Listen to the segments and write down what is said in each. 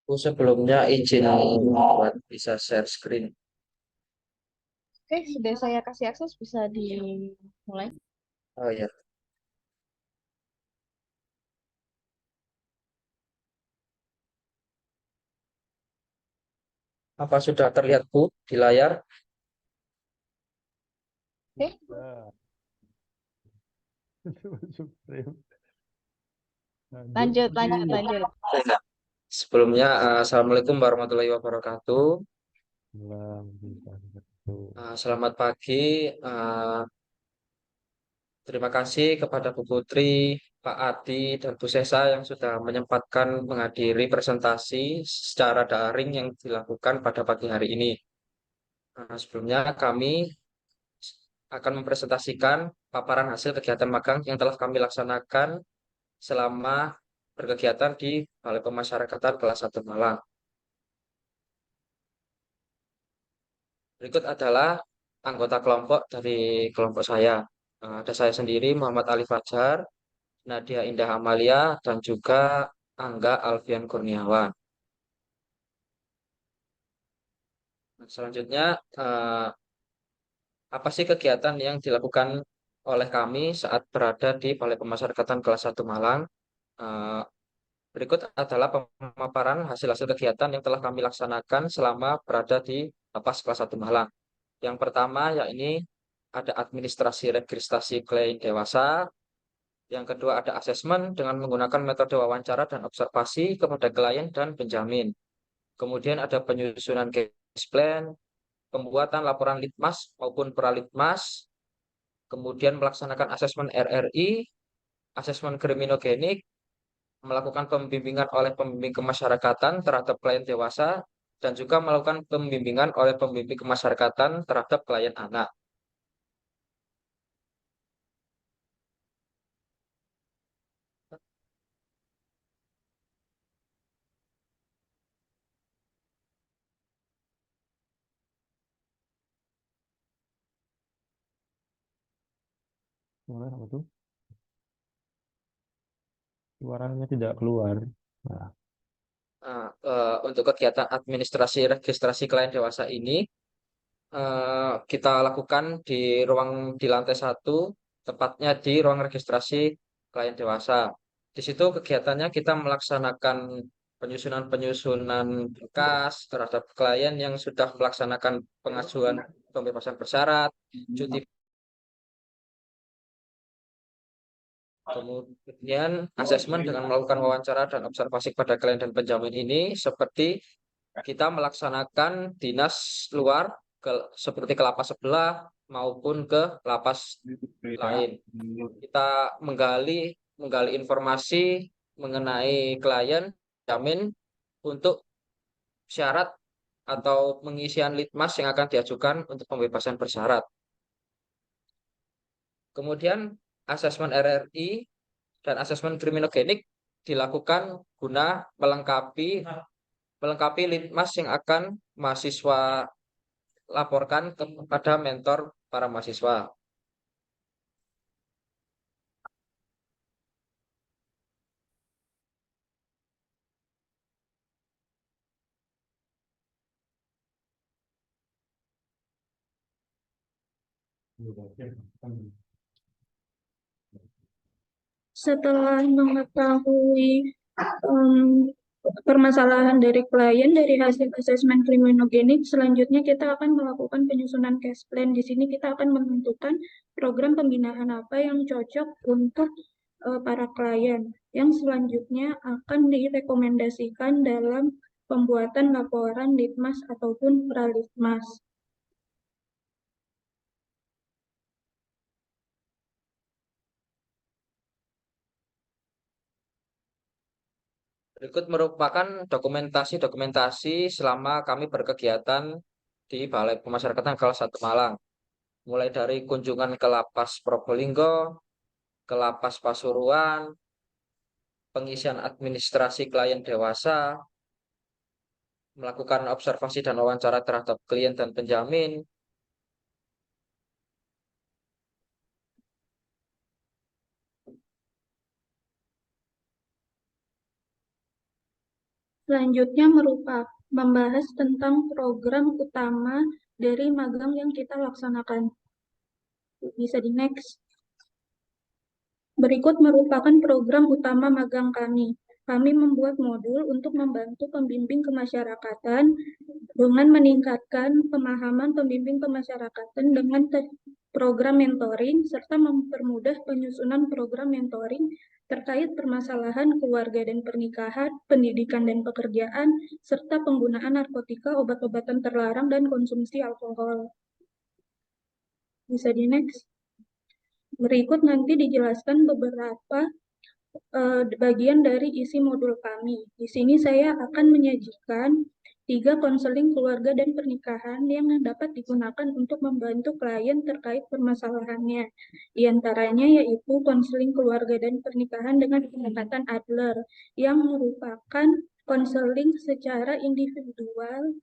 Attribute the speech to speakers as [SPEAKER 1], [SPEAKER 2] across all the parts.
[SPEAKER 1] Aku sebelumnya izin buat bisa share screen.
[SPEAKER 2] Oke, sudah saya kasih akses, bisa dimulai.
[SPEAKER 1] Oh ya, apa sudah terlihat Bu di layar?
[SPEAKER 2] Oke,
[SPEAKER 3] Ya, Supreme. Lanjut.
[SPEAKER 2] lanjut, lanjut, lanjut.
[SPEAKER 1] Ya. Sebelumnya, Assalamualaikum warahmatullahi wabarakatuh.
[SPEAKER 3] Alhamdulillah.
[SPEAKER 1] Selamat pagi. Eh, Terima kasih kepada Bu Putri, Pak Adi, dan Bu Sesa yang sudah menyempatkan menghadiri presentasi secara daring yang dilakukan pada pagi hari ini. Sebelumnya kami akan mempresentasikan paparan hasil kegiatan magang yang telah kami laksanakan selama berkegiatan di Balai Pemasyarakatan kelas 1 Malang. Berikut adalah anggota kelompok dari kelompok saya. Ada saya sendiri, Muhammad Ali Fajar, Nadia Indah Amalia, dan juga Angga Alfian Kurniawan. Nah, selanjutnya, eh, apa sih kegiatan yang dilakukan oleh kami saat berada di Balai Pemasyarakatan kelas 1 Malang? Eh, Berikut adalah pemaparan hasil-hasil kegiatan yang telah kami laksanakan selama berada di Lapas kelas 1 Malang. Yang pertama, yakni ada administrasi registrasi klien dewasa. Yang kedua, ada asesmen dengan menggunakan metode wawancara dan observasi kepada klien dan penjamin. Kemudian ada penyusunan case plan, pembuatan laporan litmas maupun pralitmas, kemudian melaksanakan asesmen RRI, asesmen kriminogenik, melakukan pembimbingan oleh pembimbing kemasyarakatan terhadap klien dewasa, dan juga melakukan pembimbingan oleh pembimbing kemasyarakatan terhadap klien anak.
[SPEAKER 3] Suara apa tuh? Suaranya tidak keluar. Nah,
[SPEAKER 1] Untuk kegiatan administrasi registrasi klien dewasa ini, kita lakukan di ruang di lantai 1, tepatnya di ruang registrasi klien dewasa. Di situ kegiatannya kita melaksanakan penyusunan-penyusunan berkas terhadap klien yang sudah melaksanakan pengajuan pembebasan bersyarat, cuti. Kemudian asesmen dengan melakukan wawancara dan observasi pada klien dan penjamin ini seperti kita melaksanakan dinas luar ke seperti ke lapas sebelah maupun ke lapas lain. Kita menggali menggali informasi mengenai klien jamin untuk syarat atau pengisian litmas yang akan diajukan untuk pembebasan bersyarat. Kemudian asesmen RRI dan asesmen kriminogenik dilakukan guna melengkapi litmas yang akan mahasiswa laporkan kepada mentor para mahasiswa.
[SPEAKER 4] Setelah mengetahui em, permasalahan dari klien dari hasil asesmen kriminogenik, selanjutnya kita akan melakukan penyusunan case plan. Di sini kita akan menentukan program pembinaan apa yang cocok untuk para klien, yang selanjutnya akan direkomendasikan dalam pembuatan laporan litmas ataupun pralitmas.
[SPEAKER 1] Berikut merupakan dokumentasi-dokumentasi selama kami berkegiatan di Balai Pemasyarakatan kelas 1 Malang. Mulai dari kunjungan ke Lapas Probolinggo, ke Lapas Pasuruan, pengisian administrasi klien dewasa, melakukan observasi dan wawancara terhadap klien dan penjamin,
[SPEAKER 4] Selanjutnya membahas tentang program utama dari magang yang kita laksanakan. Bisa di next. Berikut merupakan program utama magang kami. Kami membuat modul untuk membantu pembimbing kemasyarakatan dengan meningkatkan pemahaman pembimbing kemasyarakatan dengan program mentoring, serta mempermudah penyusunan program mentoring terkait permasalahan keluarga dan pernikahan, pendidikan dan pekerjaan, serta penggunaan narkotika, obat-obatan terlarang, dan konsumsi alkohol. Bisa di next. Berikut nanti dijelaskan beberapa bagian dari isi modul kami. Di sini saya akan menyajikan 3 konseling keluarga dan pernikahan yang dapat digunakan untuk membantu klien terkait permasalahannya. Di antaranya yaitu konseling keluarga dan pernikahan dengan pendekatan Adler, yang merupakan konseling secara individual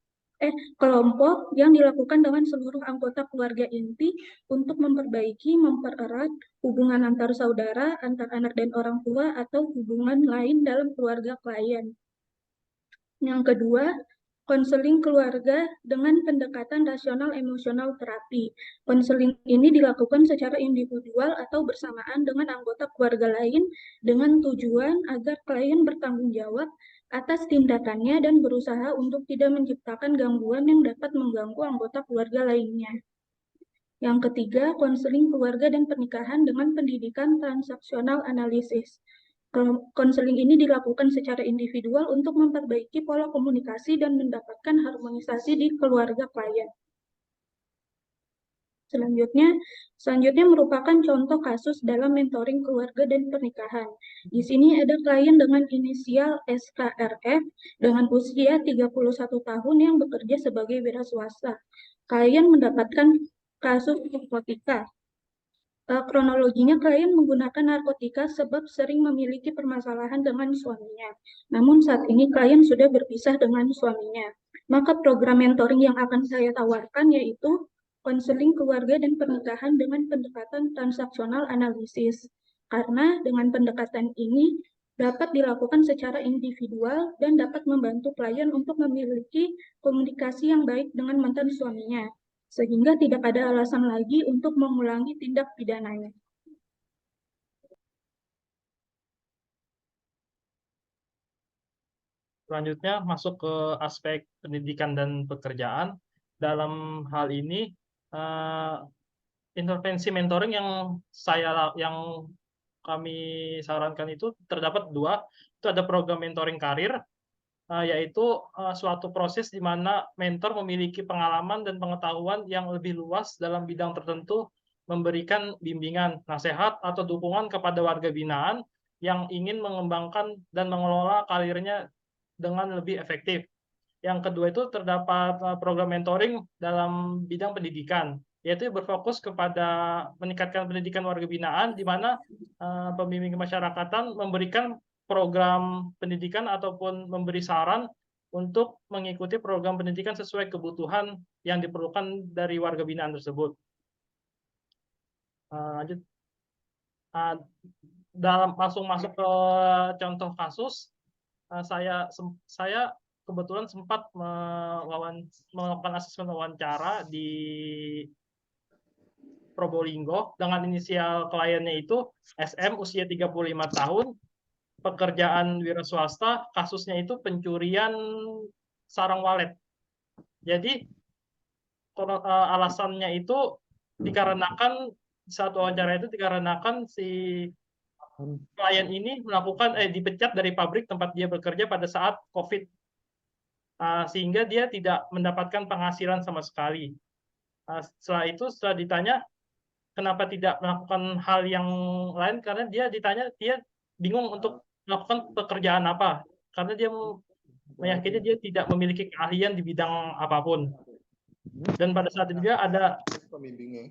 [SPEAKER 4] kelompok yang dilakukan dengan seluruh anggota keluarga inti untuk mempererat hubungan antar saudara, antar anak dan orang tua, atau hubungan lain dalam keluarga klien. Yang kedua, konseling keluarga dengan pendekatan rasional emosional terapi. Konseling ini dilakukan secara individual atau bersamaan dengan anggota keluarga lain dengan tujuan agar klien bertanggung jawab atas tindakannya dan berusaha untuk tidak menciptakan gangguan yang dapat mengganggu anggota keluarga lainnya. Yang ketiga, konseling keluarga dan pernikahan dengan pendidikan transaksional analisis. Konseling ini dilakukan secara individual untuk memperbaiki pola komunikasi dan mendapatkan harmonisasi di keluarga klien. Selanjutnya merupakan contoh kasus dalam mentoring keluarga dan pernikahan. Di sini ada klien dengan inisial SKRF dengan usia 31 tahun yang bekerja sebagai wira swasta. Klien mendapatkan kasus narkotika. Kronologinya, klien menggunakan narkotika sebab sering memiliki permasalahan dengan suaminya. Namun saat ini klien sudah berpisah dengan suaminya. Maka program mentoring yang akan saya tawarkan yaitu konseling keluarga dan pernikahan dengan pendekatan transaksional analisis. Karena dengan pendekatan ini dapat dilakukan secara individual dan dapat membantu klien untuk memiliki komunikasi yang baik dengan mantan suaminya, sehingga tidak ada alasan lagi untuk mengulangi tindak pidananya.
[SPEAKER 5] Selanjutnya masuk ke aspek pendidikan dan pekerjaan. Dalam hal ini intervensi mentoring yang kami sarankan itu terdapat 2. Itu ada program mentoring karir, yaitu suatu proses di mana mentor memiliki pengalaman dan pengetahuan yang lebih luas dalam bidang tertentu, memberikan bimbingan, nasihat, atau dukungan kepada warga binaan yang ingin mengembangkan dan mengelola karirnya dengan lebih efektif. Yang kedua itu terdapat program mentoring dalam bidang pendidikan, yaitu berfokus kepada meningkatkan pendidikan warga binaan, di mana pembimbing kemasyarakatan memberikan program pendidikan ataupun memberi saran untuk mengikuti program pendidikan sesuai kebutuhan yang diperlukan dari warga binaan tersebut. Lanjut, langsung masuk ke contoh kasus. Saya kebetulan sempat melakukan asesmen wawancara di Probolinggo dengan inisial kliennya itu SM, usia 35 tahun, pekerjaan wira swasta, kasusnya itu pencurian sarang walet. Jadi alasannya itu dikarenakan saat wawancara itu dikarenakan si klien ini dipecat dari pabrik tempat dia bekerja pada saat COVID, sehingga dia tidak mendapatkan penghasilan sama sekali. Setelah ditanya kenapa tidak melakukan hal yang lain, karena dia bingung untuk melakukan pekerjaan apa, karena dia meyakini dia tidak memiliki keahlian di bidang apapun. Dan pada saat itu dia ada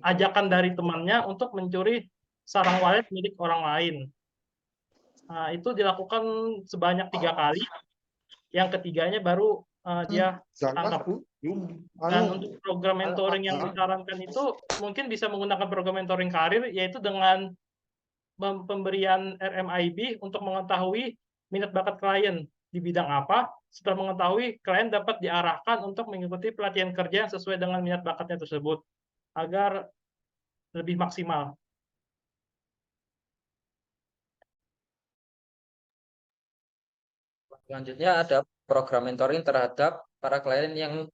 [SPEAKER 5] ajakan dari temannya untuk mencuri sarang walet milik orang lain. Itu dilakukan sebanyak 3 kali. Yang ketiganya baru dia tangkap. Dan untuk program mentoring yang disarankan itu mungkin bisa menggunakan program mentoring karir, yaitu dengan pemberian RMIB untuk mengetahui minat bakat klien di bidang apa. Setelah mengetahui, klien dapat diarahkan untuk mengikuti pelatihan kerja yang sesuai dengan minat bakatnya tersebut agar lebih maksimal.
[SPEAKER 1] Selanjutnya ada program mentoring terhadap para klien yang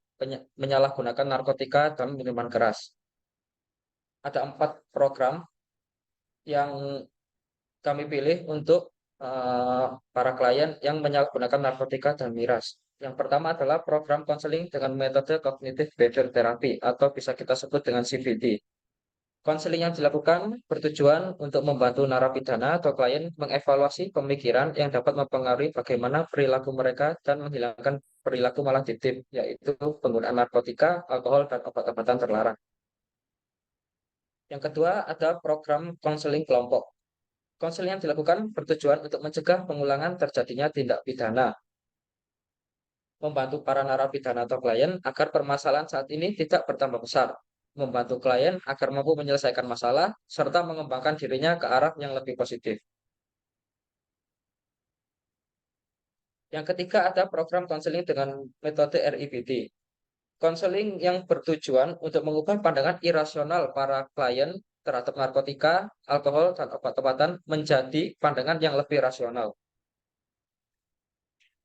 [SPEAKER 1] menyalahgunakan narkotika dan minuman keras. Ada 4 program yang kami pilih untuk para klien yang menyalahgunakan narkotika dan miras. Yang pertama adalah program konseling dengan metode cognitive behavior therapy atau bisa kita sebut dengan CBT. Konseling yang dilakukan bertujuan untuk membantu narapidana atau klien mengevaluasi pemikiran yang dapat mempengaruhi bagaimana perilaku mereka dan menghilangkan perilaku maladiktif, yaitu penggunaan narkotika, alkohol, dan obat-obatan terlarang. Yang kedua ada program konseling kelompok. Konseling yang dilakukan bertujuan untuk mencegah pengulangan terjadinya tindak pidana, membantu para narapidana atau klien agar permasalahan saat ini tidak bertambah besar, membantu klien agar mampu menyelesaikan masalah, serta mengembangkan dirinya ke arah yang lebih positif. Yang ketiga ada program konseling dengan metode RIBT. Konseling yang bertujuan untuk mengubah pandangan irasional para klien terhadap narkotika, alkohol, dan obat-obatan menjadi pandangan yang lebih rasional.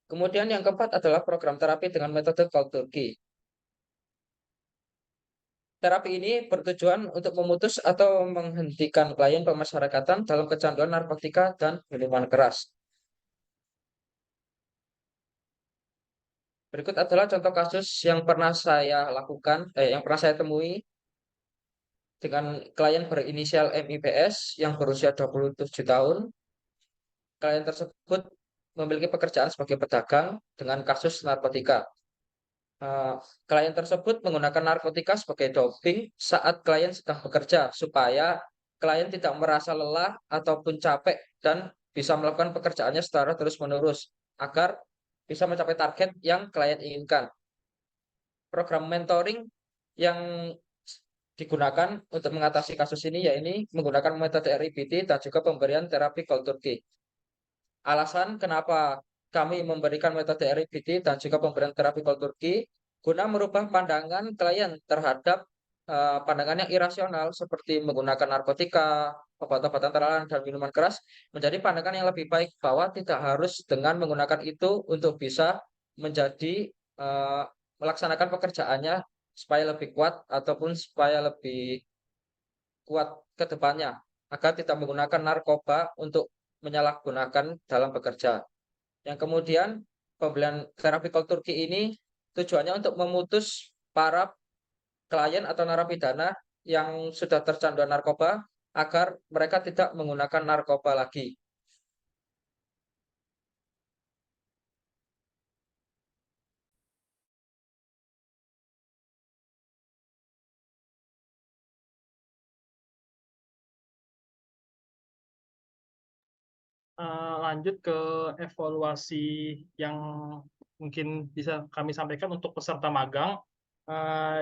[SPEAKER 1] Kemudian yang keempat adalah program terapi dengan metode cold turkey. Terapi ini bertujuan untuk memutus atau menghentikan klien pemasyarakatan dalam kecanduan narkotika dan minuman keras. Berikut adalah contoh kasus yang pernah saya lakukan, yang pernah saya temui dengan klien berinisial MIPS yang berusia 27 tahun. Klien tersebut memiliki pekerjaan sebagai pedagang dengan kasus narkotika. Klien tersebut menggunakan narkotika sebagai doping saat klien sedang bekerja supaya klien tidak merasa lelah ataupun capek dan bisa melakukan pekerjaannya secara terus-menerus agar bisa mencapai target yang klien inginkan. Program mentoring yang digunakan untuk mengatasi kasus ini yaitu menggunakan metode RIBT dan juga pemberian terapi cold turkey. Alasan kenapa kami memberikan metode RIBT dan juga pemberian terapi cold turkey guna merubah pandangan klien terhadap pandangan yang irasional seperti menggunakan narkotika, obat-obatan terlarang, dan minuman keras menjadi pandangan yang lebih baik bahwa tidak harus dengan menggunakan itu untuk bisa menjadi uh, melaksanakan pekerjaannya supaya lebih kuat ataupun supaya lebih kuat ke depannya agar tidak menggunakan narkoba untuk menyalahgunakan dalam bekerja. Yang kemudian pembelian terapi cold turkey ini tujuannya untuk memutus para klien atau narapidana yang sudah tercandu narkoba agar mereka tidak menggunakan narkoba lagi.
[SPEAKER 5] Lanjut ke evaluasi yang mungkin bisa kami sampaikan untuk peserta magang,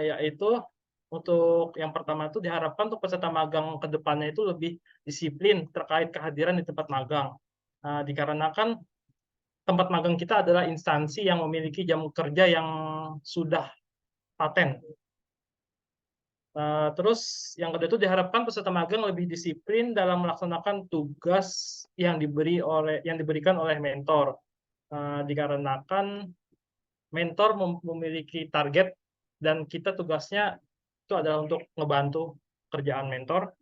[SPEAKER 5] yaitu untuk yang pertama itu diharapkan untuk peserta magang ke depannya itu lebih disiplin terkait kehadiran di tempat magang. Dikarenakan tempat magang kita adalah instansi yang memiliki jam kerja yang sudah paten. Terus yang kedua itu diharapkan peserta magang lebih disiplin dalam melaksanakan tugas yang diberikan oleh mentor. Dikarenakan mentor memiliki target dan kita tugasnya itu adalah untuk ngebantu kerjaan mentor.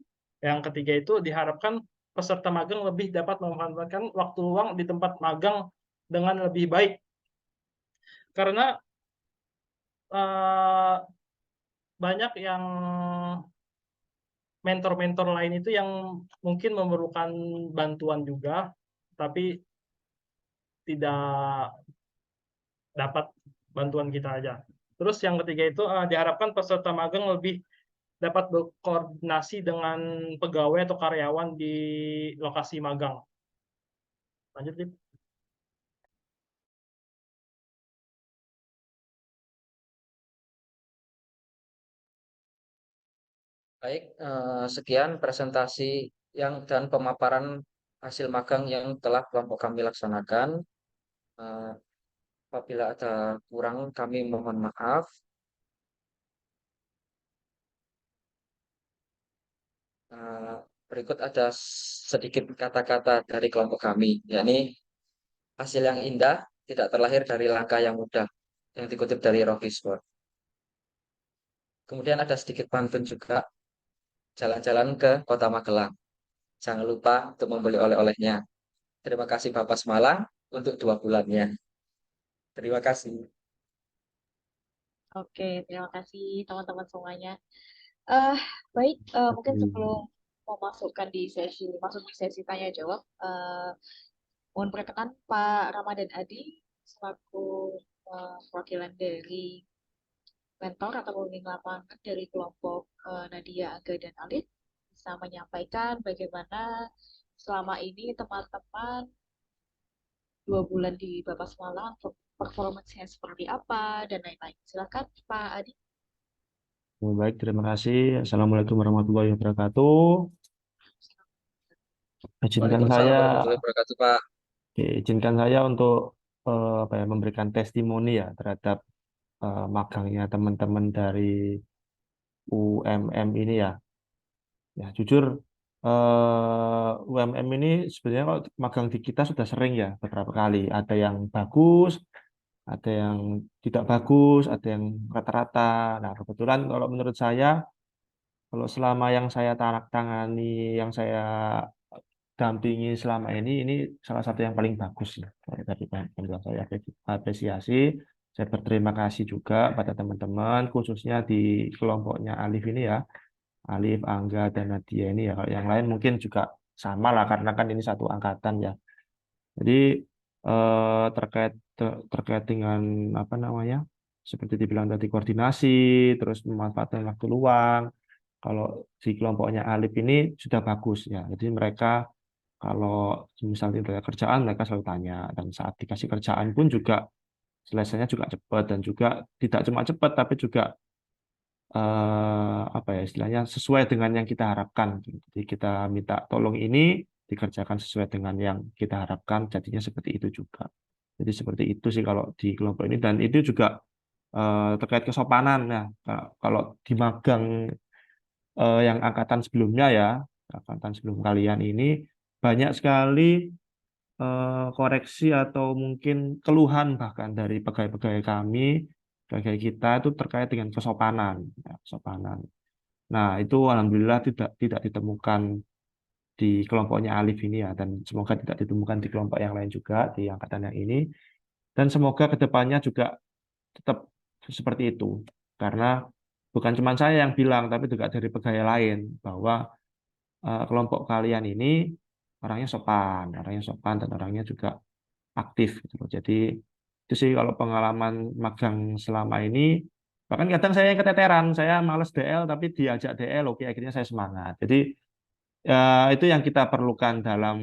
[SPEAKER 5] Yang ketiga itu diharapkan peserta magang lebih dapat memanfaatkan waktu luang di tempat magang dengan lebih baik. Karena banyak yang mentor-mentor lain itu yang mungkin memerlukan bantuan juga, tapi tidak dapat bantuan kita aja. Terus yang ketiga itu diharapkan peserta magang lebih dapat berkoordinasi dengan pegawai atau karyawan di lokasi magang. Lanjut, Lip.
[SPEAKER 1] Baik, sekian presentasi dan pemaparan hasil magang yang telah kelompok kami laksanakan. Eh, Apabila ada kurang, kami mohon maaf. Eh, Berikut ada sedikit kata-kata dari kelompok kami, yakni hasil yang indah tidak terlahir dari langkah yang mudah, yang dikutip dari Rocky Sport. Kemudian ada sedikit pantun juga, jalan-jalan ke Kota Magelang. Jangan lupa untuk membeli oleh-olehnya. Terima kasih Bapak Semalang untuk 2 bulannya. Terima kasih.
[SPEAKER 2] Oke, terima kasih teman-teman semuanya. Eh, Baik, mungkin sebelum memasukkan di sesi masuk di sesi tanya jawab, mohon perkenan Pak Ramadan Adi selaku perwakilan dari mentor atau pembimbing lapangan dari kelompok Nadia, Aga, dan Alif bisa menyampaikan bagaimana selama ini teman-teman 2 bulan di Bapak Semalang performance-nya seperti apa dan lain-lain. Silakan Pak Adi.
[SPEAKER 3] Baik, terima kasih. Assalamualaikum warahmatullahi wabarakatuh. Izinkan
[SPEAKER 1] Waalaikumsalam
[SPEAKER 3] saya,
[SPEAKER 1] warahmatullahi wabarakatuh, Pak.
[SPEAKER 3] izinkan saya untuk apa ya, memberikan testimoni ya terhadap magangnya teman-teman dari UMM ini ya. Ya, jujur UMM ini sebenarnya kalau magang di kita sudah sering ya beberapa kali. Ada yang bagus, ada yang tidak bagus, ada yang rata-rata. Nah, kebetulan kalau menurut saya, kalau selama yang saya tangani, yang saya dampingi selama ini salah satu yang paling bagus ya. Dari penampilan saya apresiasi, saya berterima kasih juga pada teman-teman, khususnya di kelompoknya Alif ini ya, Alif, Angga, dan Nadia ini ya. Kalau yang lain mungkin juga sama lah, karena kan ini satu angkatan ya. Jadi terkait dengan apa namanya, seperti dibilang tadi koordinasi, terus memanfaatkan waktu luang. Kalau di kelompoknya Alif ini sudah bagus ya. Jadi mereka kalau misalnya ada kerjaan mereka selalu tanya, dan saat dikasih kerjaan pun juga selesainya juga cepat, dan juga tidak cuma cepat tapi juga apa ya istilahnya sesuai dengan yang kita harapkan. Jadi kita minta tolong ini dikerjakan sesuai dengan yang kita harapkan, jadinya seperti itu juga. Jadi seperti itu sih kalau di kelompok ini, dan itu juga terkait kesopanan ya. Kalau di magang yang angkatan sebelumnya ya, angkatan sebelum kalian ini banyak sekali koreksi atau mungkin keluhan bahkan dari pegawai-pegawai kami, pegawai kita itu terkait dengan kesopanan, ya, kesopanan. Nah, itu alhamdulillah tidak ditemukan di kelompoknya Alif ini ya, dan semoga tidak ditemukan di kelompok yang lain juga di angkatan yang ini, dan semoga kedepannya juga tetap seperti itu, karena bukan cuma saya yang bilang, tapi juga dari pegawai lain bahwa kelompok kalian ini orangnya sopan dan orangnya juga aktif gitu loh. Jadi itu sih kalau pengalaman magang selama ini. Bahkan kadang saya yang keteteran, saya males DL tapi diajak DL, oke akhirnya saya semangat. Jadi ya, itu yang kita perlukan dalam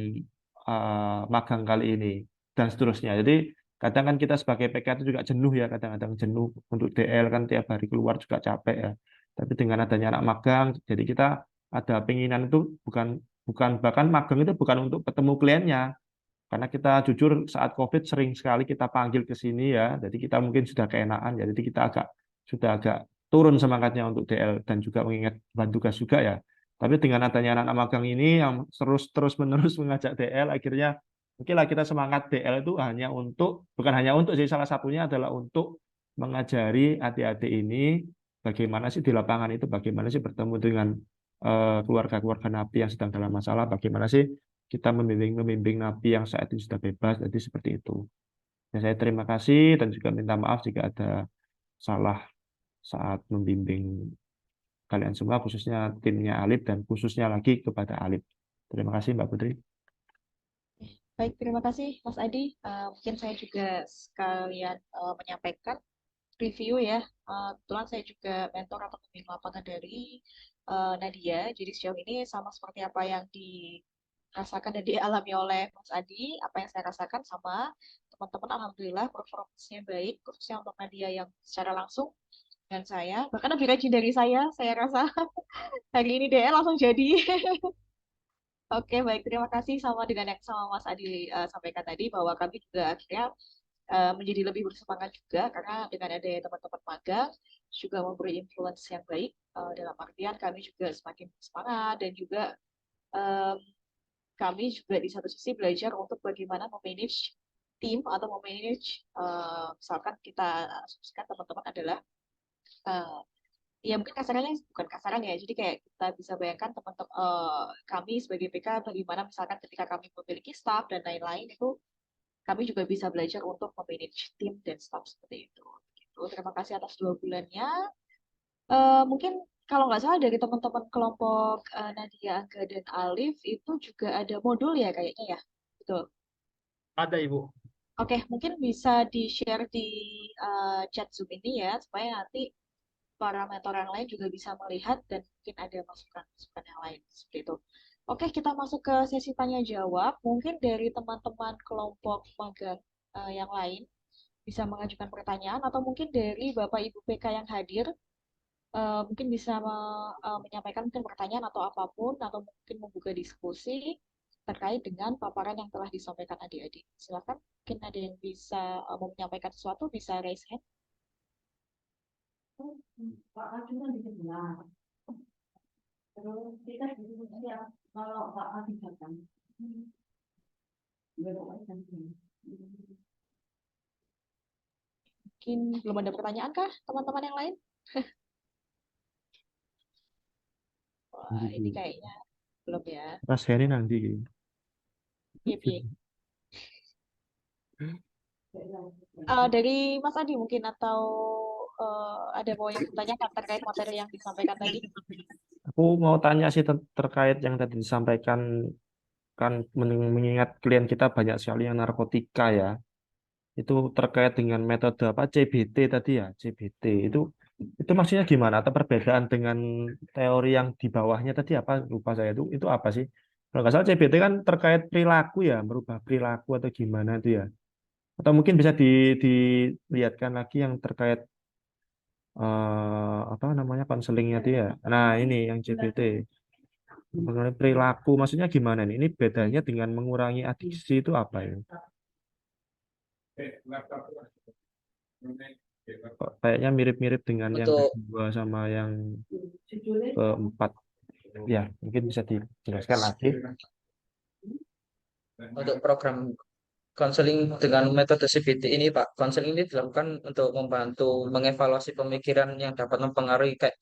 [SPEAKER 3] magang kali ini dan seterusnya. Jadi kadang kan kita sebagai PK itu juga jenuh ya, kadang-kadang jenuh untuk DL kan tiap hari keluar juga capek ya. Tapi dengan adanya anak magang, jadi kita ada keinginan itu bukan bukan bahkan magang itu bukan untuk ketemu kliennya, karena kita jujur saat COVID sering sekali kita panggil ke sini ya, jadi kita mungkin sudah keenaan ya, jadi kita sudah agak turun semangatnya untuk DL dan juga mengingat beban tugas juga ya. Tapi dengan adanya anak-anak magang ini yang terus menerus mengajak DL, akhirnya mungkinlah kita semangat DL itu bukan hanya untuk sih, salah satunya adalah untuk mengajari adik-adik ini bagaimana sih di lapangan itu, bagaimana sih bertemu dengan keluarga-keluarga napi yang sedang dalam masalah, bagaimana sih kita membimbing napi yang saat ini sudah bebas, jadi seperti itu. Dan saya terima kasih dan juga minta maaf jika ada salah saat membimbing kalian semua, khususnya timnya Alif dan khususnya lagi kepada Alif. Terima kasih Mbak Putri.
[SPEAKER 2] Baik, terima kasih Mas Adi. Mungkin saya juga sekalian menyampaikan review ya. Kebetulan saya juga mentor atau pembimbing lapangan dari Nadia. Jadi sejauh ini sama seperti apa yang dirasakan dan dialami oleh Mas Adi, apa yang saya rasakan sama teman-teman. Alhamdulillah performanya baik, khususnya untuk Nadia yang secara langsung dan saya. Bahkan lebih rajin dari saya rasa hari ini DL langsung jadi. Oke, baik. Terima kasih sama dengan yang sama Mas Adi sampaikan tadi bahwa kami juga akhirnya menjadi lebih bersemangat juga karena dengan adanya teman-teman magang juga memberi influence yang baik, dalam artian kami juga semakin semangat dan juga em, kami juga di satu sisi belajar untuk bagaimana memanage tim atau memanage, misalkan kita asumsikan teman-teman adalah, eh, ya mungkin kasarannya bukan kasaran ya, jadi kayak kita bisa bayangkan teman-teman, kami sebagai PK bagaimana misalkan ketika kami memiliki staff dan lain-lain itu kami juga bisa belajar untuk memanage tim dan staff seperti itu. Gitu. Terima kasih atas 2 bulannya. Mungkin kalau nggak salah dari teman-teman kelompok, Nadia, Angga, dan Alif itu juga ada modul ya kayaknya ya. Betul.
[SPEAKER 5] Ada Ibu.
[SPEAKER 2] Oke, mungkin bisa di-share di, chat Zoom ini ya, supaya nanti para mentor yang lain juga bisa melihat dan mungkin ada masukan-masukan yang lain seperti itu. Oke, kita masuk ke sesi tanya jawab. Mungkin dari teman-teman kelompok magang, yang lain bisa mengajukan pertanyaan atau mungkin dari Bapak Ibu PK yang hadir, mungkin bisa menyampaikan mungkin pertanyaan atau apapun atau mungkin membuka diskusi terkait dengan paparan yang telah disampaikan adik-adik. Silakan, mungkin ada yang bisa mau menyampaikan sesuatu bisa raise hand.
[SPEAKER 6] Pak Adi kan di sebelah. Terus kita di sini kalau Pak Adi datang.
[SPEAKER 2] Mungkin belum ada pertanyaan kah teman-teman yang lain? Wah, ini kayaknya belum ya.
[SPEAKER 3] Rasanya nanti.
[SPEAKER 2] Iya, iya. Dari Mas Adi mungkin atau ada mau yang ditanyakan terkait materi yang disampaikan tadi?
[SPEAKER 3] Aku mau tanya sih terkait yang tadi disampaikan, kan mengingat klien kita banyak sekali yang narkotika ya. Itu terkait dengan metode apa CBT tadi ya, CBT itu maksudnya gimana? Atau perbedaan dengan teori yang di bawahnya tadi apa? Lupa saya itu apa sih? Kalau nggak salah CBT kan terkait perilaku ya, merubah perilaku atau gimana itu ya? Atau mungkin bisa dilihatkan lagi yang terkait apa namanya konselingnya dia. Nah ini yang CBT mengenai perilaku, maksudnya gimana nih? Ini bedanya dengan mengurangi adiksi itu apa ya? Kok kayaknya mirip-mirip dengan yang
[SPEAKER 1] Untuk
[SPEAKER 3] kedua sama yang keempat. Ya, mungkin bisa dijelaskan lagi.
[SPEAKER 1] untuk program konseling dengan metode CBT ini, Pak, konseling ini dilakukan untuk membantu mengevaluasi pemikiran yang dapat mempengaruhi kayak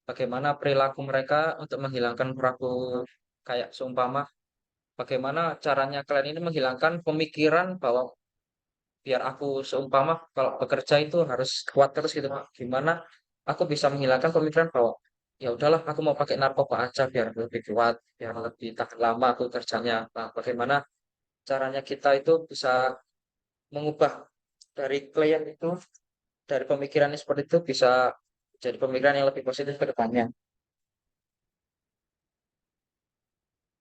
[SPEAKER 1] bagaimana perilaku mereka untuk menghilangkan perilaku kayak seumpama bagaimana caranya kalian ini menghilangkan pemikiran bahwa biar aku seumpama kalau bekerja itu harus kuat terus gitu Pak. Gimana aku bisa menghilangkan pemikiran bahwa ya udahlah aku mau pakai narkoba aja biar lebih kuat, biar lebih tahan lama aku kerjanya. Nah, bagaimana caranya kita itu bisa mengubah dari klien itu dari pemikirannya seperti itu bisa jadi pemikiran yang lebih positif ke depannya.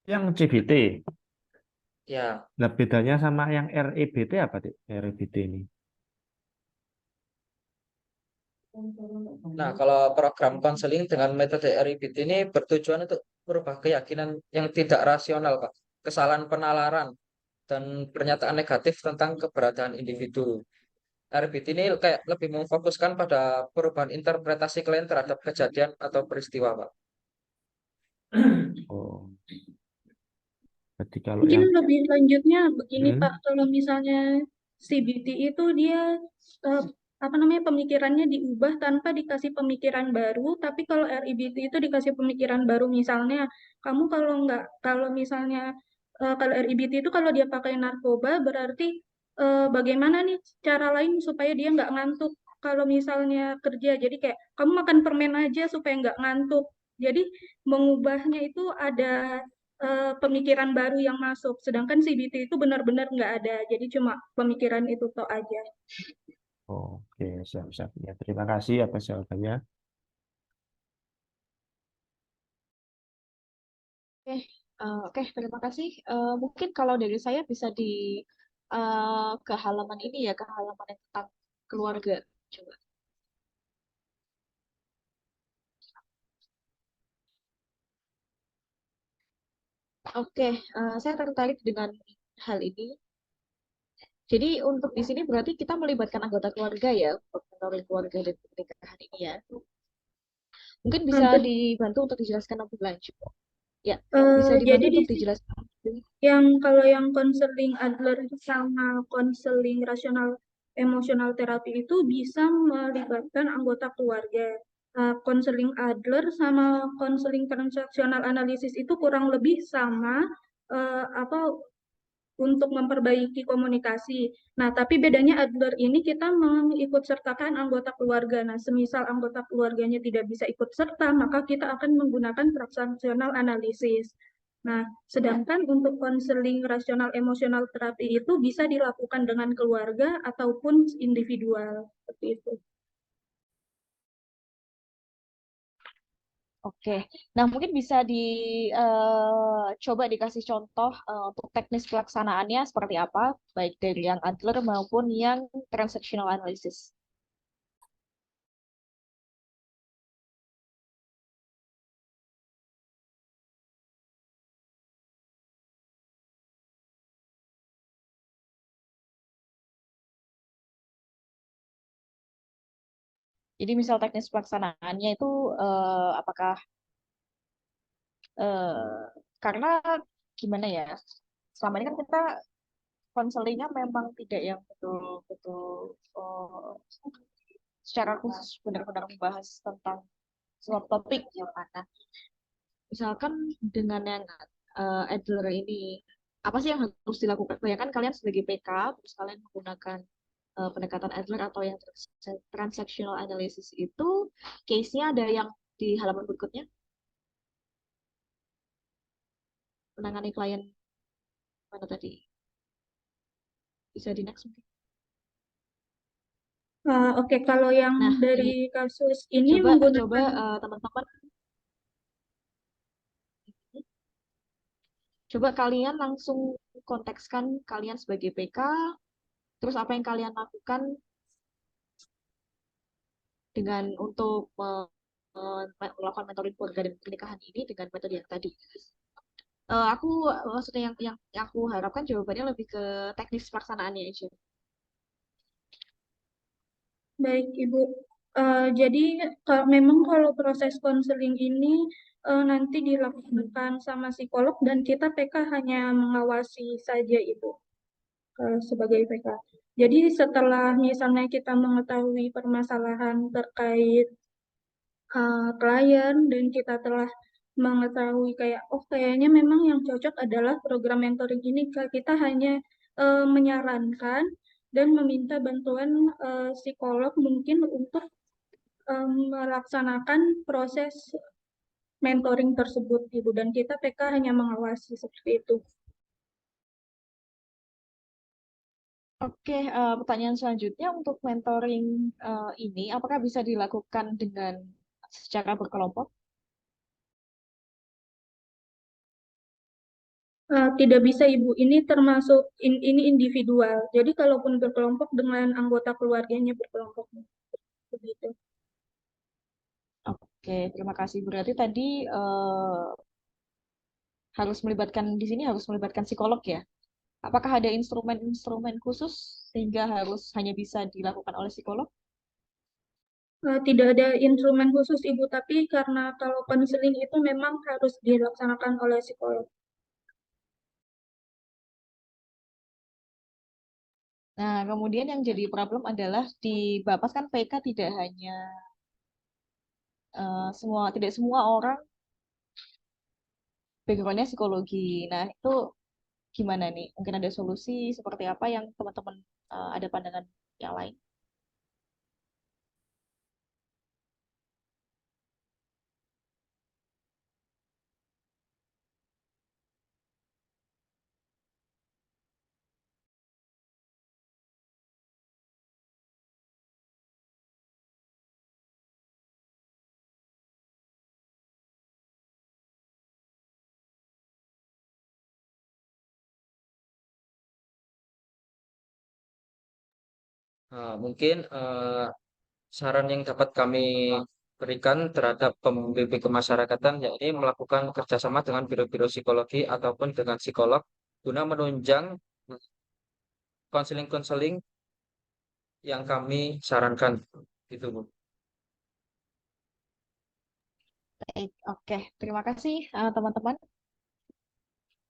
[SPEAKER 3] Yang CBT,
[SPEAKER 1] Ya,
[SPEAKER 3] nah bedanya sama yang REBT apa, Dik? REBT ini.
[SPEAKER 1] nah kalau program konseling dengan metode RIBT ini bertujuan untuk merubah keyakinan yang tidak rasional, Pak, kesalahan penalaran dan pernyataan negatif tentang keberadaan individu. RBT ini kayak lebih memfokuskan pada perubahan interpretasi klien terhadap kejadian atau peristiwa, Pak.
[SPEAKER 3] Oh, berarti kalau
[SPEAKER 4] Mungkin
[SPEAKER 3] yang
[SPEAKER 4] lebih lanjutnya begini
[SPEAKER 3] Hmm,
[SPEAKER 4] Pak, kalau misalnya CBT itu dia eh, apa namanya pemikirannya diubah tanpa dikasih pemikiran baru, tapi kalau RIBT itu dikasih pemikiran baru. Misalnya kamu kalau misalnya kalau RIBT itu kalau dia pakai narkoba berarti bagaimana nih cara lain supaya dia nggak ngantuk kalau misalnya kerja. Jadi kayak kamu makan permen aja supaya nggak ngantuk. Jadi mengubahnya itu ada pemikiran baru yang masuk. Sedangkan CBT itu benar-benar nggak ada. Jadi cuma pemikiran itu toh aja.
[SPEAKER 3] oke, siap-siap. Ya, terima kasih atas jawabannya.
[SPEAKER 2] Oke, oke, terima kasih. Mungkin kalau dari saya bisa ke halaman ini ya, ke halaman yang tentang keluarga. Coba. Oke, saya tertarik dengan hal ini. Jadi untuk di sini berarti kita melibatkan anggota keluarga ya, untuk mentoring keluarga dan pernikahan ini ya. Mungkin bisa
[SPEAKER 4] Bet-
[SPEAKER 2] dibantu untuk dijelaskan lebih lanjut. Ya, bisa
[SPEAKER 4] jadi
[SPEAKER 2] dibantu
[SPEAKER 4] di
[SPEAKER 2] untuk dijelaskan.
[SPEAKER 4] kalau yang konseling Adler sama konseling rasional emosional terapi itu bisa melibatkan anggota keluarga. Konseling Adler sama konseling transaksional analisis itu kurang lebih sama, apa, untuk memperbaiki komunikasi. Nah, tapi bedanya Adler ini kita mengikut sertakan anggota keluarga. Nah, semisal anggota keluarganya tidak bisa ikut serta, maka kita akan menggunakan transaksional analisis. Nah, sedangkan untuk konseling rasional emosional terapi itu bisa dilakukan dengan keluarga ataupun individual, seperti itu.
[SPEAKER 2] Oke, nah mungkin bisa coba dikasih contoh untuk teknis pelaksanaannya seperti apa, baik dari yang Adler maupun yang transactional analysis. Jadi misal teknis pelaksanaannya itu apakah eh, karena gimana ya, selama ini kan kita konselingnya memang tidak yang betul-betul secara khusus benar-benar membahas tentang suatu topik yang mana. Misalkan dengan yang Adler ini, apa sih yang harus dilakukan? Bayangkan kalian sebagai PK, terus kalian menggunakan pendekatan Adler atau yang transactional analysis itu, case-nya ada yang di halaman berikutnya, menangani klien mana tadi? Bisa di next mungkin.
[SPEAKER 4] Oke, kalau yang
[SPEAKER 2] Nah,
[SPEAKER 4] dari kasus ini
[SPEAKER 2] coba
[SPEAKER 4] menggunakan
[SPEAKER 2] teman-teman, coba kalian langsung kontekskan kalian sebagai PK, terus apa yang kalian lakukan dengan untuk melakukan mentoring keluarga dan pernikahan ini dengan metode yang tadi. Aku maksudnya yang aku harapkan jawabannya lebih ke teknis pelaksanaannya aja.
[SPEAKER 4] baik, Ibu. Jadi memang kalau proses konseling ini nanti dilakukan sama psikolog dan kita PK hanya mengawasi saja, Ibu, sebagai PK. Jadi setelah misalnya kita mengetahui permasalahan terkait klien dan kita telah mengetahui kayak, oh kayaknya memang yang cocok adalah program mentoring ini, kita hanya menyarankan dan meminta bantuan psikolog mungkin untuk melaksanakan proses mentoring tersebut, Ibu, dan kita PK hanya mengawasi seperti itu.
[SPEAKER 2] Oke, pertanyaan selanjutnya untuk mentoring ini, apakah bisa dilakukan dengan secara berkelompok?
[SPEAKER 4] Tidak bisa, Ibu. Ini termasuk ini individual. Jadi kalaupun berkelompok dengan anggota keluarganya berkelompok begitu.
[SPEAKER 2] Oke, terima kasih. Berarti tadi harus melibatkan di sini harus melibatkan psikolog ya. Apakah ada instrumen-instrumen khusus sehingga harus hanya bisa dilakukan oleh psikolog?
[SPEAKER 4] Tidak ada instrumen khusus, Ibu, tapi karena kalau konseling itu memang harus dilaksanakan oleh psikolog.
[SPEAKER 2] Nah, kemudian yang jadi problem adalah di Bapas kan PK tidak hanya tidak semua orang backgroundnya psikologi. Nah, itu gimana nih? Mungkin ada solusi seperti apa yang teman-teman ada pandangan yang lain?
[SPEAKER 1] Mungkin saran yang dapat kami berikan terhadap pembimbing kemasyarakatan yakni melakukan kerjasama dengan biro-biro psikologi ataupun dengan psikolog guna menunjang konseling-konseling yang kami sarankan. Gitu, Bu.
[SPEAKER 2] Baik, oke. Terima kasih teman-teman.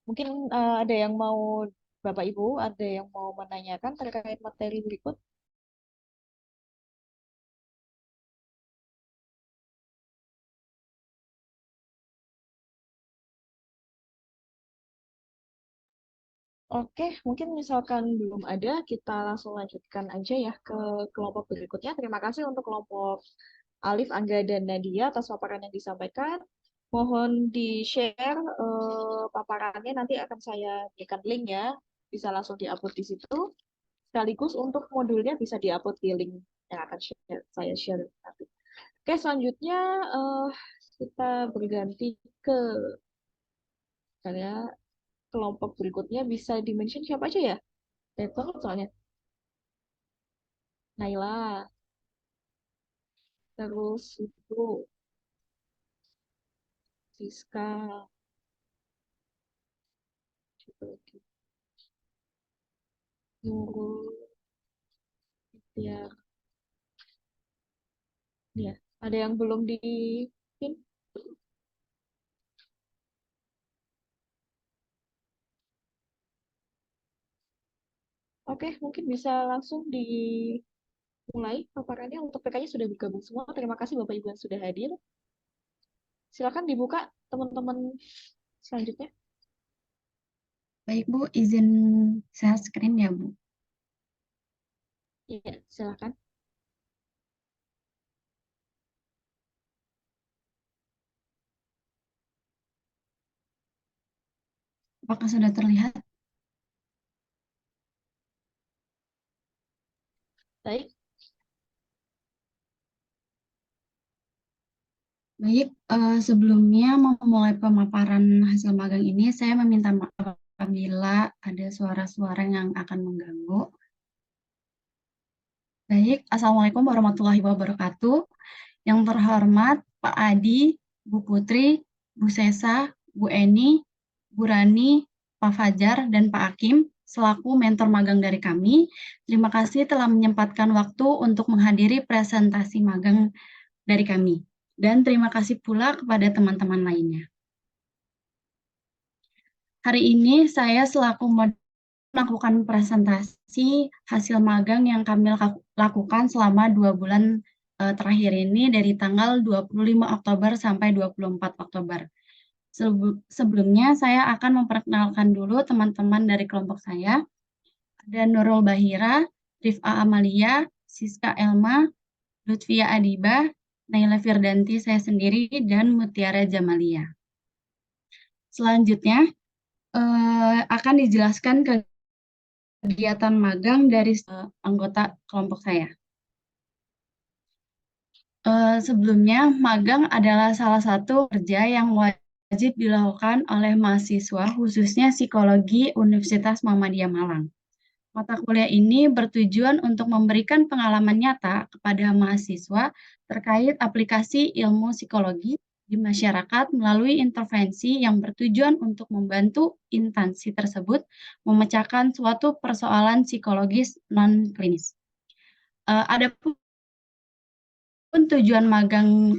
[SPEAKER 2] Mungkin ada yang mau Bapak Ibu, ada yang mau menanyakan terkait materi berikut? Oke, mungkin misalkan belum ada, kita langsung lanjutkan aja ya ke kelompok berikutnya. Terima kasih untuk kelompok Alif, Angga, dan Nadia atas paparan yang disampaikan. Mohon di-share paparannya, nanti akan saya berikan link ya. Bisa langsung di-upload di situ. Sekaligus untuk modulnya bisa di-upload di link yang akan saya share nanti. Oke, selanjutnya eh, kita berganti ke saya kelompok berikutnya bisa di-mention siapa aja ya? Banyak banget soalnya. Naila, terus itu Siska, siapa lagi? Nurul, ya, ya. Ada yang belum di pin? Oke, mungkin bisa langsung dimulai paparannya. Untuk PK-nya sudah bergabung semua. Terima kasih Bapak Ibu yang sudah hadir. Silakan dibuka teman-teman selanjutnya.
[SPEAKER 7] Baik Bu, izin share screen ya Bu.
[SPEAKER 2] Iya, silakan.
[SPEAKER 7] Apakah sudah terlihat?
[SPEAKER 2] Baik,
[SPEAKER 7] Baik, sebelumnya memulai pemaparan hasil magang ini, saya meminta maaf apabila ada suara-suara yang akan mengganggu. Baik, Assalamualaikum warahmatullahi wabarakatuh. Yang terhormat Pak Adi, Bu Putri, Bu Sesa, Bu Eni, Bu Rani, Pak Fajar, dan Pak Hakim, selaku mentor magang dari kami. Terima kasih telah menyempatkan waktu untuk menghadiri presentasi magang dari kami. Dan terima kasih pula kepada teman-teman lainnya. Hari ini saya selaku melakukan presentasi hasil magang yang kami lakukan selama 2 bulan terakhir ini dari tanggal 25 Oktober sampai 24 Oktober. Sebelumnya saya akan memperkenalkan dulu teman-teman dari kelompok saya. Ada Nurul Bahira, Rif'a Amalia, Siska Elma, Lutfia Adiba, Naila Firdanti saya sendiri, dan Mutiara Jamalia. Selanjutnya akan dijelaskan kegiatan magang dari anggota kelompok saya. Sebelumnya, magang adalah salah satu kerja yang wajib dilakukan oleh mahasiswa, khususnya psikologi Universitas Muhammadiyah Malang. Mata kuliah ini bertujuan untuk memberikan pengalaman nyata kepada mahasiswa terkait aplikasi ilmu psikologi di masyarakat melalui intervensi yang bertujuan untuk membantu instansi tersebut memecahkan suatu persoalan psikologis non-klinis. Adapun tujuan magang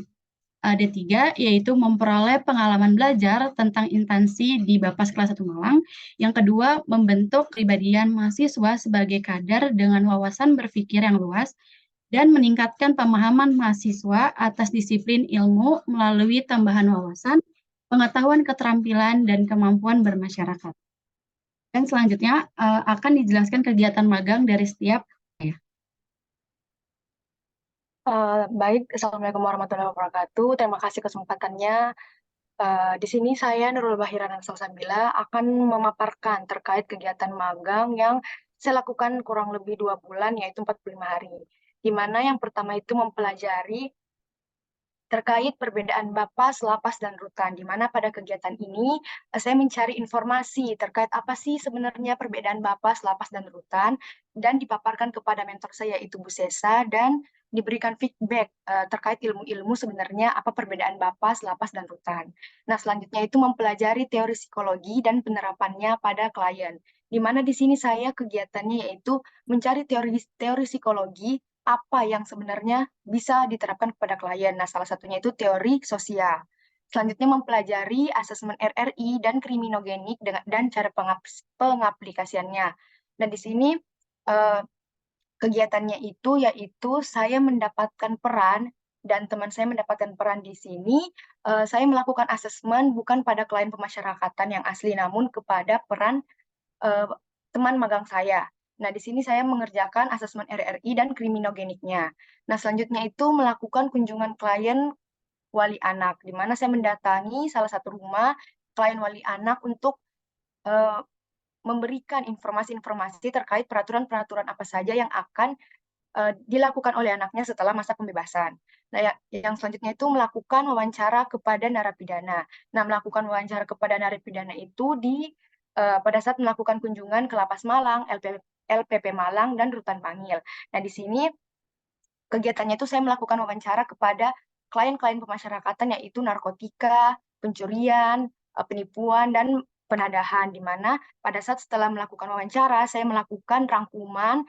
[SPEAKER 7] D3 yaitu memperoleh pengalaman belajar tentang instansi di Bapas kelas 1 Malang. Yang kedua, membentuk kepribadian mahasiswa sebagai kader dengan wawasan berpikir yang luas dan meningkatkan pemahaman mahasiswa atas disiplin ilmu melalui tambahan wawasan, pengetahuan keterampilan, dan kemampuan bermasyarakat. Dan selanjutnya akan dijelaskan kegiatan magang dari setiap saya.
[SPEAKER 8] Baik, Assalamualaikum warahmatullahi wabarakatuh. Terima kasih kesempatannya. Di sini saya Nurul Bahira Salsabila akan memaparkan terkait kegiatan magang yang saya lakukan kurang lebih 2 bulan, yaitu 45 hari. Di mana yang pertama itu mempelajari terkait perbedaan Bapas, Lapas, dan Rutan, di mana pada kegiatan ini saya mencari informasi terkait apa sih sebenarnya perbedaan Bapas, Lapas, dan Rutan, dan dipaparkan kepada mentor saya, yaitu Bu Sesa, dan diberikan feedback terkait ilmu-ilmu sebenarnya apa perbedaan Bapas, Lapas, dan Rutan. Nah, selanjutnya itu mempelajari teori psikologi dan penerapannya pada klien, di mana di sini saya kegiatannya yaitu mencari teori psikologi apa yang sebenarnya bisa diterapkan kepada klien. Nah, salah satunya itu teori sosial. Selanjutnya mempelajari asesmen RRI dan kriminogenik dan cara pengaplikasiannya. Dan di sini kegiatannya itu yaitu saya mendapatkan peran dan teman saya mendapatkan peran di sini. Saya melakukan asesmen bukan pada klien pemasyarakatan yang asli, namun kepada peran teman magang saya. Nah, di sini saya mengerjakan asesmen RRI dan kriminogeniknya. Nah, selanjutnya itu melakukan kunjungan klien wali anak, di mana saya mendatangi salah satu rumah klien wali anak untuk memberikan informasi-informasi terkait peraturan-peraturan apa saja yang akan dilakukan oleh anaknya setelah masa pembebasan. Nah, yang selanjutnya itu melakukan wawancara kepada narapidana. Nah, melakukan wawancara kepada narapidana itu pada saat melakukan kunjungan ke Lapas Malang, LPP Malang, dan Rutan Bangil. Nah, di sini kegiatannya itu saya melakukan wawancara kepada klien-klien pemasyarakatan yaitu narkotika, pencurian, penipuan, dan penadahan, di mana pada saat setelah melakukan wawancara, saya melakukan rangkuman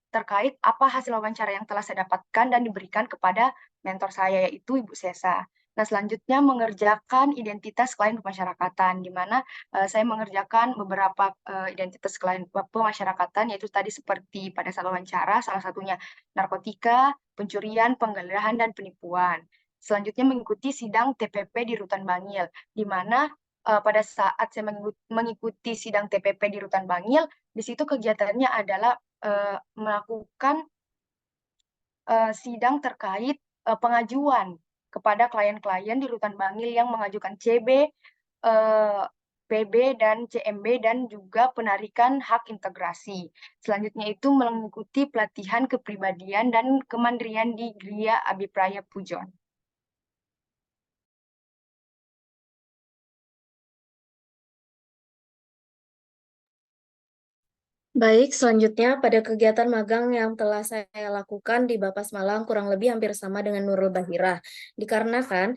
[SPEAKER 8] terkait apa hasil wawancara yang telah saya dapatkan dan diberikan kepada mentor saya, yaitu Ibu Sesa. Nah, selanjutnya mengerjakan identitas klien pemasyarakatan, di mana saya mengerjakan beberapa identitas klien pemasyarakatan, yaitu tadi seperti pada saat wawancara, salah satunya narkotika, pencurian, penggeledahan, dan penipuan. Selanjutnya mengikuti sidang TPP di Rutan Bangil, di mana pada saat saya mengikuti sidang TPP di Rutan Bangil, di situ kegiatannya adalah melakukan sidang terkait pengajuan kepada klien-klien di Rutan Bangil yang mengajukan CB, PB, dan CMB, dan juga penarikan hak integrasi. Selanjutnya itu mengikuti pelatihan kepribadian dan kemandirian di Gria Abipraya Pujon.
[SPEAKER 9] Baik, selanjutnya pada kegiatan magang yang telah saya lakukan di Bapas Malang kurang lebih hampir sama dengan Nurul Bahira. Dikarenakan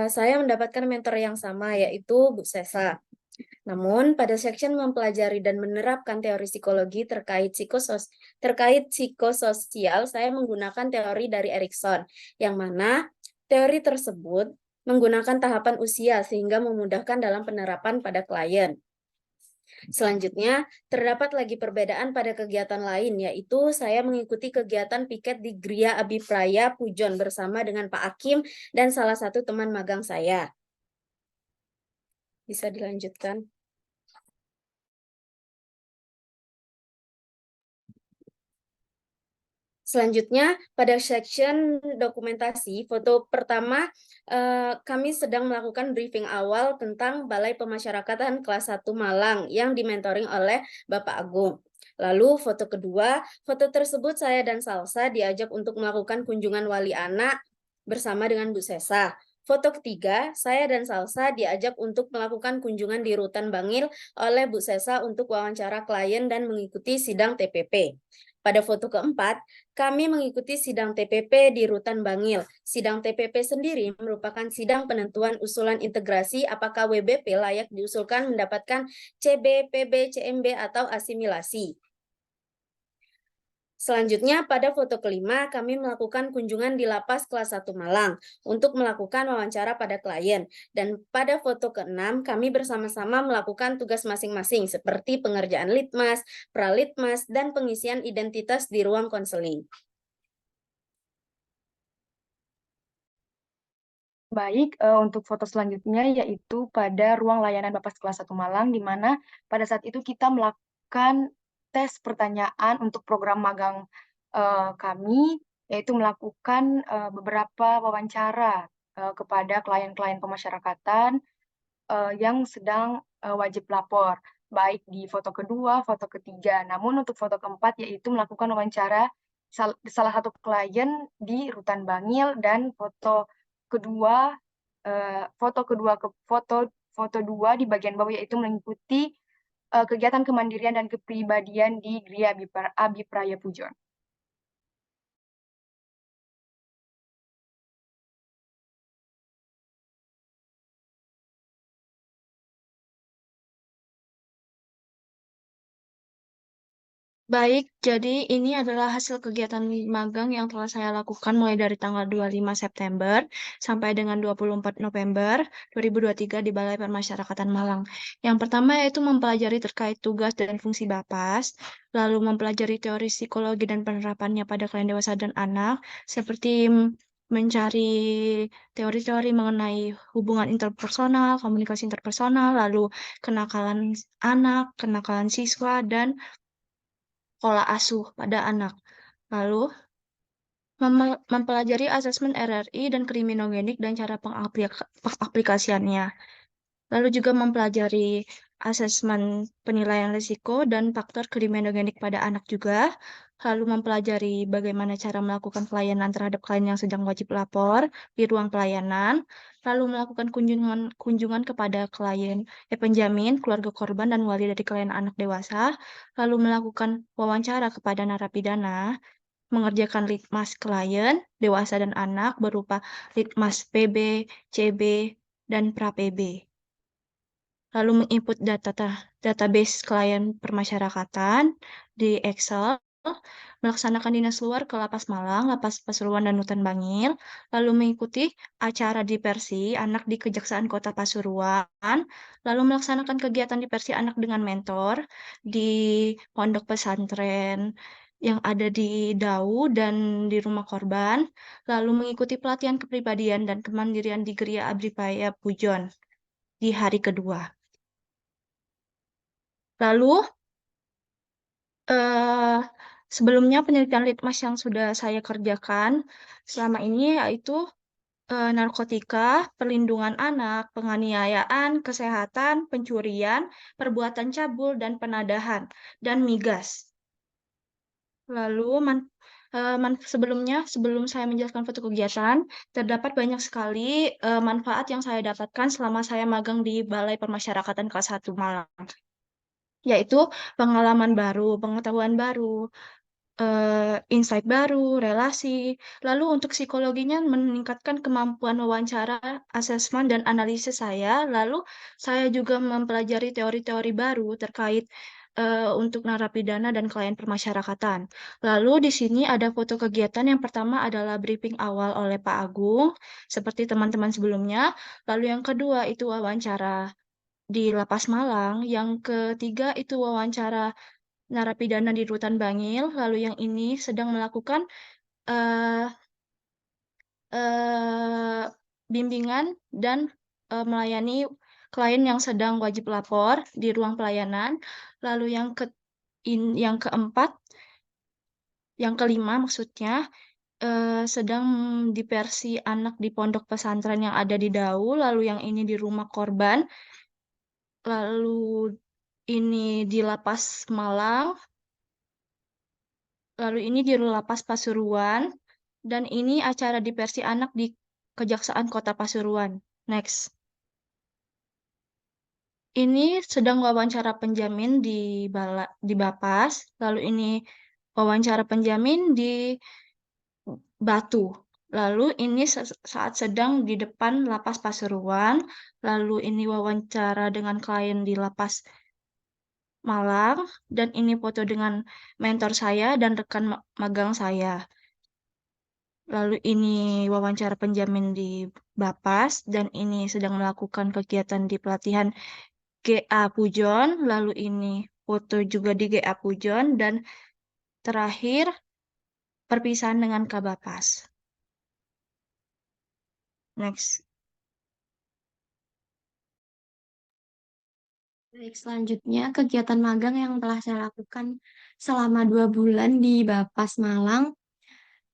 [SPEAKER 9] saya mendapatkan mentor yang sama yaitu Bu Sesa. Namun pada section mempelajari dan menerapkan teori psikologi terkait psikososial, saya menggunakan teori dari Erikson, yang mana teori tersebut menggunakan tahapan usia sehingga memudahkan dalam penerapan pada klien. Selanjutnya, terdapat lagi perbedaan pada kegiatan lain, yaitu saya mengikuti kegiatan piket di Gria Abipraya Pujon bersama dengan Pak Hakim dan salah satu teman magang saya. Bisa dilanjutkan. Selanjutnya, pada section dokumentasi, foto pertama, kami sedang melakukan briefing awal tentang Balai Pemasyarakatan kelas 1 Malang yang dimentoring oleh Bapak Agung. Lalu foto kedua, foto tersebut saya dan Salsa diajak untuk melakukan kunjungan wali anak bersama dengan Bu Sesa. Foto ketiga, saya dan Salsa diajak untuk melakukan kunjungan di Rutan Bangil oleh Bu Sesa untuk wawancara klien dan mengikuti sidang TPP. Pada foto keempat, kami mengikuti sidang TPP di Rutan Bangil. Sidang TPP sendiri merupakan sidang penentuan usulan integrasi apakah WBP layak diusulkan mendapatkan CB, PB, CMB, atau asimilasi. Selanjutnya, pada foto kelima, kami melakukan kunjungan di Lapas kelas 1 Malang untuk melakukan wawancara pada klien. Dan pada foto keenam, kami bersama-sama melakukan tugas masing-masing seperti pengerjaan litmas, pralitmas, dan pengisian identitas di ruang konseling.
[SPEAKER 8] Baik, untuk foto selanjutnya yaitu pada ruang layanan Bapas kelas 1 Malang, di mana pada saat itu kita melakukan tes pertanyaan untuk program magang kami, yaitu melakukan beberapa wawancara kepada klien-klien pemasyarakatan yang sedang wajib lapor, baik di foto kedua, foto ketiga. Namun untuk foto keempat yaitu melakukan wawancara salah satu klien di Rutan Bangil, dan foto dua di bagian bawah yaitu mengikuti kegiatan kemandirian dan kepribadian di Gria Abipraya Pujon.
[SPEAKER 4] Baik, jadi ini adalah hasil kegiatan magang yang telah saya lakukan mulai dari tanggal 25 September sampai dengan 24 November 2023 di Balai Permasyarakatan Malang. Yang pertama yaitu mempelajari terkait tugas dan fungsi BAPAS, lalu mempelajari teori psikologi dan penerapannya pada klien dewasa dan anak, seperti mencari teori-teori mengenai hubungan interpersonal, komunikasi interpersonal, lalu kenakalan anak, kenakalan siswa, dan pola asuh pada anak. Lalu, mempelajari asesmen RRI dan kriminogenik dan cara pengaplikasiannya. Lalu juga mempelajari asesmen penilaian risiko dan faktor kriminogenik pada anak juga. Lalu mempelajari bagaimana cara melakukan pelayanan terhadap klien yang sedang wajib lapor di ruang pelayanan. Lalu melakukan kunjungan kepada penjamin, keluarga korban, dan wali dari klien anak dewasa. Lalu melakukan wawancara kepada narapidana, mengerjakan litmas klien, dewasa dan anak berupa litmas PB, CB, dan pra-PB. Lalu menginput database klien permasyarakatan di Excel, melaksanakan dinas luar ke Lapas Malang, Lapas Pasuruan, dan Rutan Bangil, lalu mengikuti acara diversi anak di Kejaksaan Kota Pasuruan, lalu melaksanakan kegiatan diversi anak dengan mentor di pondok pesantren yang ada di Dau dan di rumah korban, lalu mengikuti pelatihan kepribadian dan kemandirian di Geria Abripaya Pujon di hari kedua. Lalu, eh, sebelumnya penelitian litmas yang sudah saya kerjakan selama ini yaitu narkotika, perlindungan anak, penganiayaan, kesehatan, pencurian, perbuatan cabul, dan penadahan, dan migas. Lalu, sebelumnya, sebelum saya menjelaskan foto kegiatan, terdapat banyak sekali manfaat yang saya dapatkan selama saya magang di Balai Permasyarakatan kelas 1 Malang, yaitu pengalaman baru, pengetahuan baru, insight baru, relasi. Lalu untuk psikologinya meningkatkan kemampuan wawancara, asesmen, dan analisis saya. Lalu saya juga mempelajari teori-teori baru terkait untuk narapidana dan klien permasyarakatan. Lalu di sini ada foto kegiatan. Yang pertama adalah briefing awal oleh Pak Agung, seperti teman-teman sebelumnya. Lalu yang kedua itu wawancara di Lapas Malang. Yang ketiga itu wawancara narapidana di Rutan Bangil, lalu yang ini sedang melakukan eh, eh, bimbingan dan melayani klien yang sedang wajib lapor di ruang pelayanan. Lalu yang keempat, yang kelima maksudnya sedang diversi anak di pondok pesantren yang ada di Dau, lalu yang ini di rumah korban, lalu ini di Lapas Malang, lalu ini di Lapas Pasuruan, dan ini acara diversi anak di Kejaksaan Kota Pasuruan. Next. Ini sedang wawancara penjamin di Bapas, lalu ini wawancara penjamin di Batu. Lalu ini saat sedang di depan Lapas Pasuruan, lalu ini wawancara dengan klien di Lapas Malang, dan ini foto dengan mentor saya dan rekan magang saya. Lalu ini wawancara penjamin di Bapas, dan ini sedang melakukan kegiatan di pelatihan GA Pujon, lalu ini foto juga di GA Pujon, dan terakhir perpisahan dengan Kabapas. Next.
[SPEAKER 7] Baik, selanjutnya kegiatan magang yang telah saya lakukan selama 2 bulan di Bapas Malang.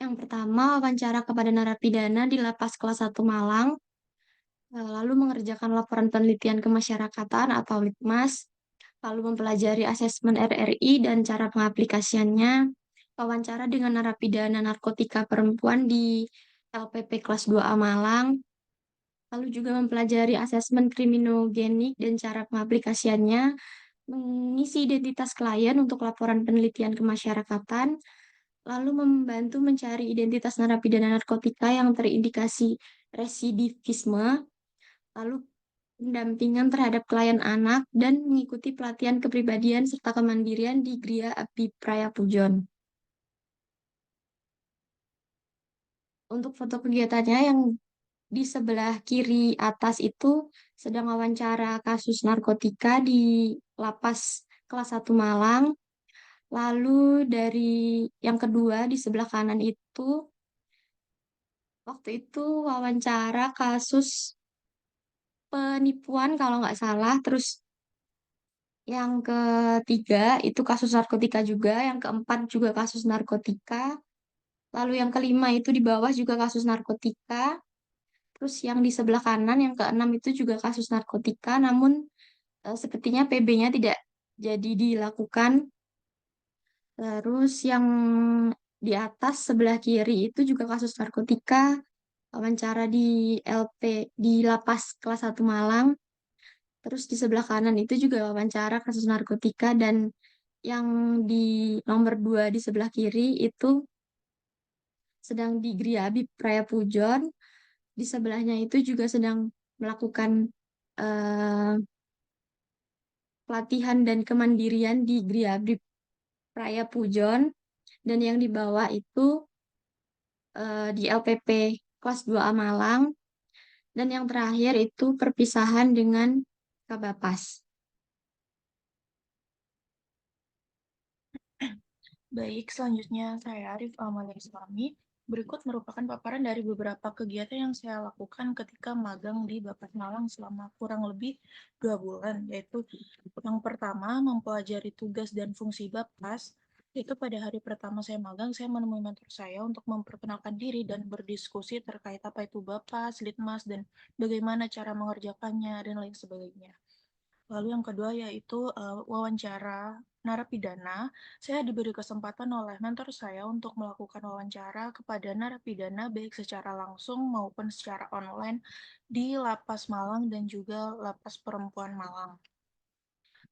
[SPEAKER 7] Yang pertama, wawancara kepada narapidana di Lapas Kelas 1 Malang, lalu mengerjakan laporan penelitian kemasyarakatan atau litmas, lalu mempelajari asesmen RRI dan cara pengaplikasiannya, wawancara dengan narapidana narkotika perempuan di LPP kelas 2A Malang, lalu juga mempelajari asesmen kriminogenik dan cara pengaplikasiannya, mengisi identitas klien untuk laporan penelitian kemasyarakatan, lalu membantu mencari identitas narapidana narkotika yang terindikasi residivisme, lalu
[SPEAKER 4] pendampingan terhadap klien anak, dan mengikuti pelatihan kepribadian serta kemandirian di Gria Abdi Praya Pujon. Untuk foto kegiatannya yang di sebelah kiri atas itu sedang wawancara kasus narkotika di Lapas Kelas 1 Malang. Lalu dari yang kedua di sebelah kanan itu waktu itu wawancara kasus penipuan kalau nggak salah. Terus yang ketiga itu kasus narkotika juga, yang keempat juga kasus narkotika. Lalu yang kelima itu di bawah juga kasus narkotika. Terus yang di sebelah kanan yang keenam itu juga kasus narkotika, namun sepertinya PB-nya tidak jadi dilakukan. Terus yang di atas sebelah kiri itu juga kasus narkotika, wawancara di LP di Lapas Kelas 1 Malang. Terus di sebelah kanan itu juga wawancara kasus narkotika, dan yang di nomor 2 di sebelah kiri itu sedang di Gria Abdi Praya Pujon. Di sebelahnya itu juga sedang melakukan eh, pelatihan dan kemandirian di Gria Abdi Praya Pujon. Dan yang di bawah itu di LPP kelas 2A Malang. Dan yang terakhir itu perpisahan dengan Kabapas.
[SPEAKER 10] Baik, selanjutnya saya Arif Amalia Islami. Berikut merupakan paparan dari beberapa kegiatan yang saya lakukan ketika magang di Bapas Malang selama kurang lebih 2 bulan, yaitu yang pertama mempelajari tugas dan fungsi Bapas. Itu pada hari pertama saya magang, saya menemui mentor saya untuk memperkenalkan diri dan berdiskusi terkait apa itu Bapas, Litmas, dan bagaimana cara mengerjakannya, dan lain sebagainya. Lalu yang kedua yaitu wawancara narapidana. Saya diberi kesempatan oleh mentor saya untuk melakukan wawancara kepada narapidana baik secara langsung maupun secara online di Lapas Malang dan juga Lapas Perempuan Malang.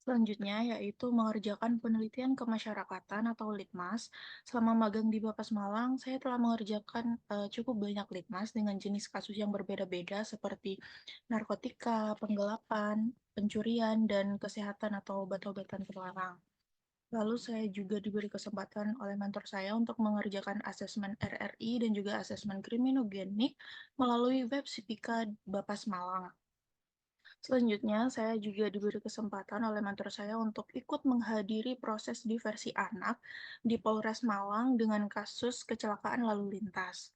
[SPEAKER 10] Selanjutnya yaitu mengerjakan penelitian kemasyarakatan atau litmas. Selama magang di Bapas Malang, saya telah mengerjakan cukup banyak litmas dengan jenis kasus yang berbeda-beda seperti narkotika, penggelapan, pencurian, dan kesehatan atau obat-obatan terlarang. Lalu saya juga diberi kesempatan oleh mentor saya untuk mengerjakan asesmen RRI dan juga asesmen kriminogenik melalui web Sipika Bapas Malang. Selanjutnya, saya juga diberi kesempatan oleh mentor saya untuk ikut menghadiri proses diversi anak di Polres Malang dengan kasus kecelakaan lalu lintas.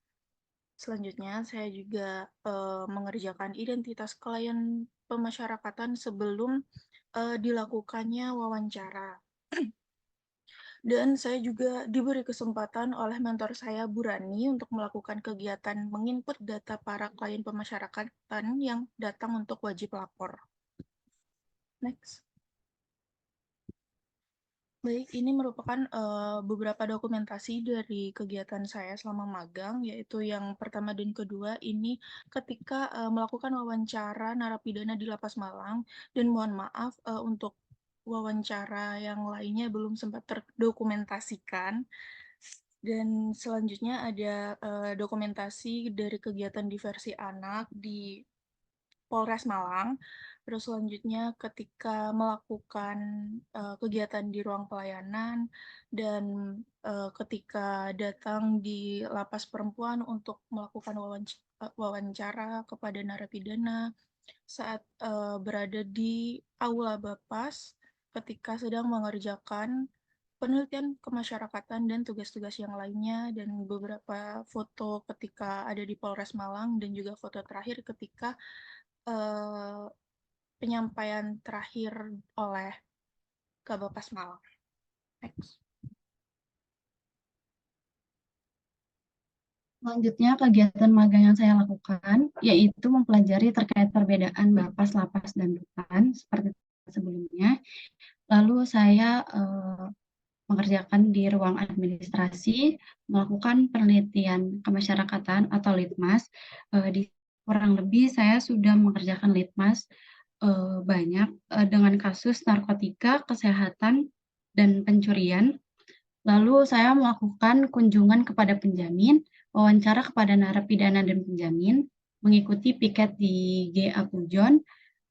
[SPEAKER 10] Selanjutnya, saya juga mengerjakan identitas klien pemasyarakatan sebelum dilakukannya wawancara. Dan saya juga diberi kesempatan oleh mentor saya, Bu Rani, untuk melakukan kegiatan menginput data para klien pemasyarakatan yang datang untuk wajib lapor. Next. Baik, ini merupakan beberapa dokumentasi dari kegiatan saya selama magang, yaitu yang pertama dan kedua ini ketika melakukan wawancara narapidana di Lapas Malang, dan mohon maaf untuk wawancara yang lainnya belum sempat terdokumentasikan. Dan selanjutnya ada dokumentasi dari kegiatan diversi anak di Polres Malang. Terus selanjutnya ketika melakukan kegiatan di ruang pelayanan, dan ketika datang di Lapas Perempuan untuk melakukan wawancara kepada narapidana saat berada di Aula Bapas ketika sedang mengerjakan penelitian kemasyarakatan dan tugas-tugas yang lainnya, dan beberapa foto ketika ada di Polres Malang, dan juga foto terakhir ketika penyampaian terakhir oleh Kabapas Malang. Next.
[SPEAKER 7] Selanjutnya, kegiatan magang yang saya lakukan yaitu mempelajari terkait perbedaan Bapas, Lapas, dan Rutan seperti sebelumnya. Lalu saya mengerjakan di ruang administrasi, melakukan penelitian kemasyarakatan atau litmas. Di kurang lebih saya sudah mengerjakan litmas banyak dengan kasus narkotika, kesehatan, dan pencurian. Lalu saya melakukan kunjungan kepada penjamin, wawancara kepada narapidana dan penjamin, mengikuti piket di GA Pujon,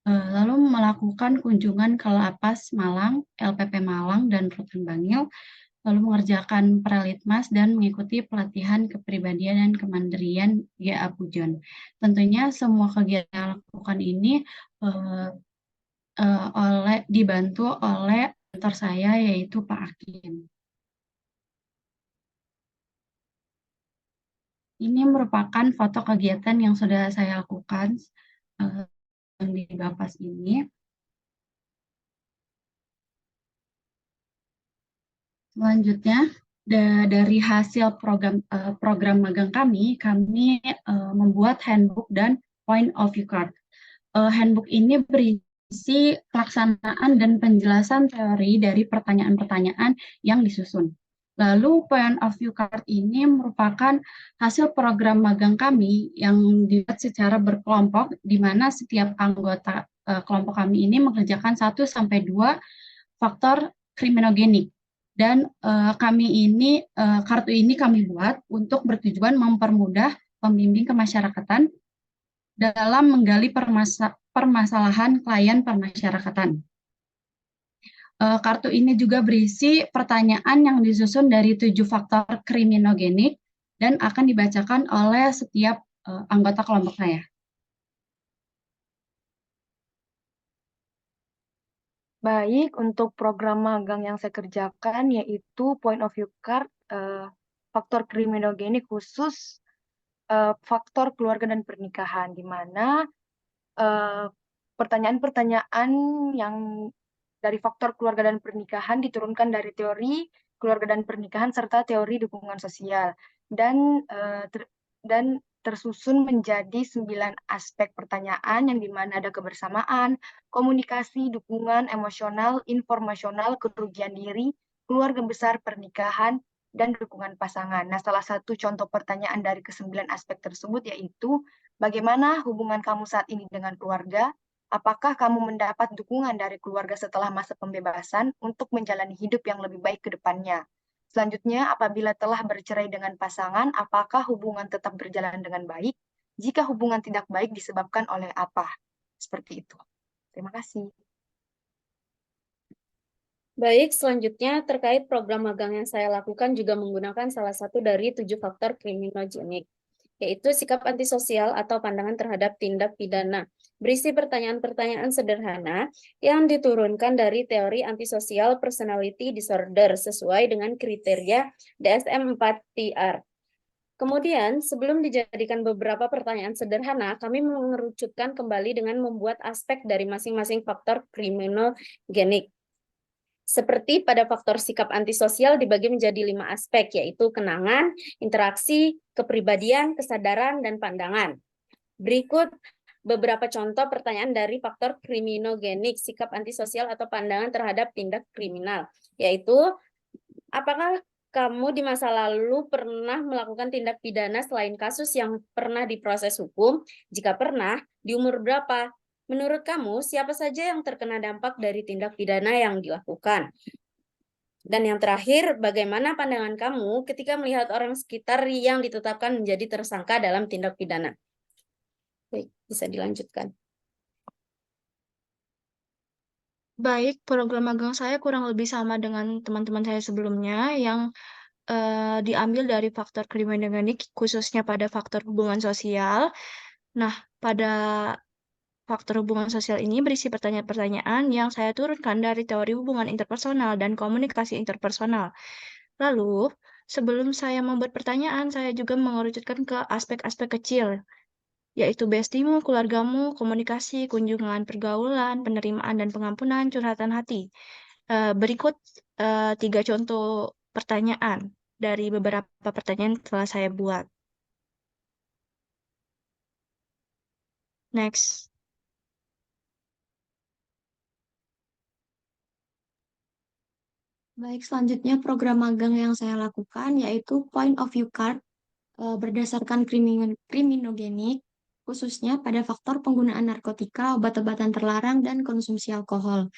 [SPEAKER 7] lalu melakukan kunjungan ke Lapas Malang, LPP Malang, dan Rutan Bangil, lalu mengerjakan prelitmas dan mengikuti pelatihan kepribadian dan kemandirian GA Pujon. Tentunya semua kegiatan yang lakukan ini eh, dibantu oleh mentor saya yaitu Pak Hakim. Ini merupakan foto kegiatan yang sudah saya lakukan di Bapas ini. Selanjutnya, dari hasil program magang kami membuat handbook dan point of view card. Handbook ini berisi pelaksanaan dan penjelasan teori dari pertanyaan-pertanyaan yang disusun. Lalu point of view card ini merupakan hasil program magang kami yang dibuat secara berkelompok, di mana setiap anggota kelompok kami ini mengerjakan 1-2 faktor kriminogenik. Dan kartu ini kami buat untuk bertujuan mempermudah pembimbing kemasyarakatan dalam menggali permasalahan klien permasyarakatan. Kartu ini juga berisi pertanyaan yang disusun dari 7 faktor kriminogenik dan akan dibacakan oleh setiap anggota kelompok saya.
[SPEAKER 8] Baik, untuk program magang yang saya kerjakan yaitu point of view card, faktor kriminogenik khusus faktor keluarga dan pernikahan, di mana pertanyaan-pertanyaan yang dari faktor keluarga dan pernikahan diturunkan dari teori keluarga dan pernikahan serta teori dukungan sosial dan tersusun menjadi 9 aspek pertanyaan yang dimana ada kebersamaan, komunikasi, dukungan, emosional, informasional, kerugian diri, keluarga besar, pernikahan, dan dukungan pasangan. Nah, salah satu contoh pertanyaan dari ke-9 aspek tersebut yaitu bagaimana hubungan kamu saat ini dengan keluarga? Apakah kamu mendapat dukungan dari keluarga setelah masa pembebasan untuk menjalani hidup yang lebih baik ke depannya? Selanjutnya, apabila telah bercerai dengan pasangan, apakah hubungan tetap berjalan dengan baik? Jika hubungan tidak baik disebabkan oleh apa? Seperti itu. Terima kasih.
[SPEAKER 9] Baik, selanjutnya terkait program magang yang saya lakukan juga menggunakan salah satu dari 7 faktor kriminogenik, yaitu sikap antisosial atau pandangan terhadap tindak pidana. Berisi pertanyaan-pertanyaan sederhana yang diturunkan dari teori antisosial personality disorder sesuai dengan kriteria DSM-4-TR. Kemudian, sebelum dijadikan beberapa pertanyaan sederhana, kami mengerucutkan kembali dengan membuat aspek dari masing-masing faktor kriminogenik. Seperti pada faktor sikap antisosial dibagi menjadi 5 aspek, yaitu kenangan, interaksi, kepribadian, kesadaran, dan pandangan. Berikut beberapa contoh pertanyaan dari faktor kriminogenik, sikap antisosial atau pandangan terhadap tindak kriminal, yaitu apakah kamu di masa lalu pernah melakukan tindak pidana selain kasus yang pernah diproses hukum? Jika pernah, di umur berapa? Menurut kamu, siapa saja yang terkena dampak dari tindak pidana yang dilakukan? Dan yang terakhir, bagaimana pandangan kamu ketika melihat orang sekitar yang ditetapkan menjadi tersangka dalam tindak pidana? Baik, bisa dilanjutkan.
[SPEAKER 10] Baik, program magang saya kurang lebih sama dengan teman-teman saya sebelumnya yang diambil dari faktor kriminogenik khususnya pada faktor hubungan sosial. Nah, pada faktor hubungan sosial ini berisi pertanyaan-pertanyaan yang saya turunkan dari teori hubungan interpersonal dan komunikasi interpersonal. Lalu, sebelum saya membuat pertanyaan, saya juga mengerucutkan ke aspek-aspek kecil, yaitu bestimu, keluargamu, komunikasi, kunjungan, pergaulan, penerimaan dan pengampunan, curhatan hati. Berikut 3 contoh pertanyaan dari beberapa pertanyaan yang telah saya buat. Next.
[SPEAKER 11] Baik, selanjutnya program magang yang saya lakukan yaitu point of view card berdasarkan kriminogenik, khususnya pada faktor penggunaan narkotika, obat-obatan terlarang, dan konsumsi alkohol.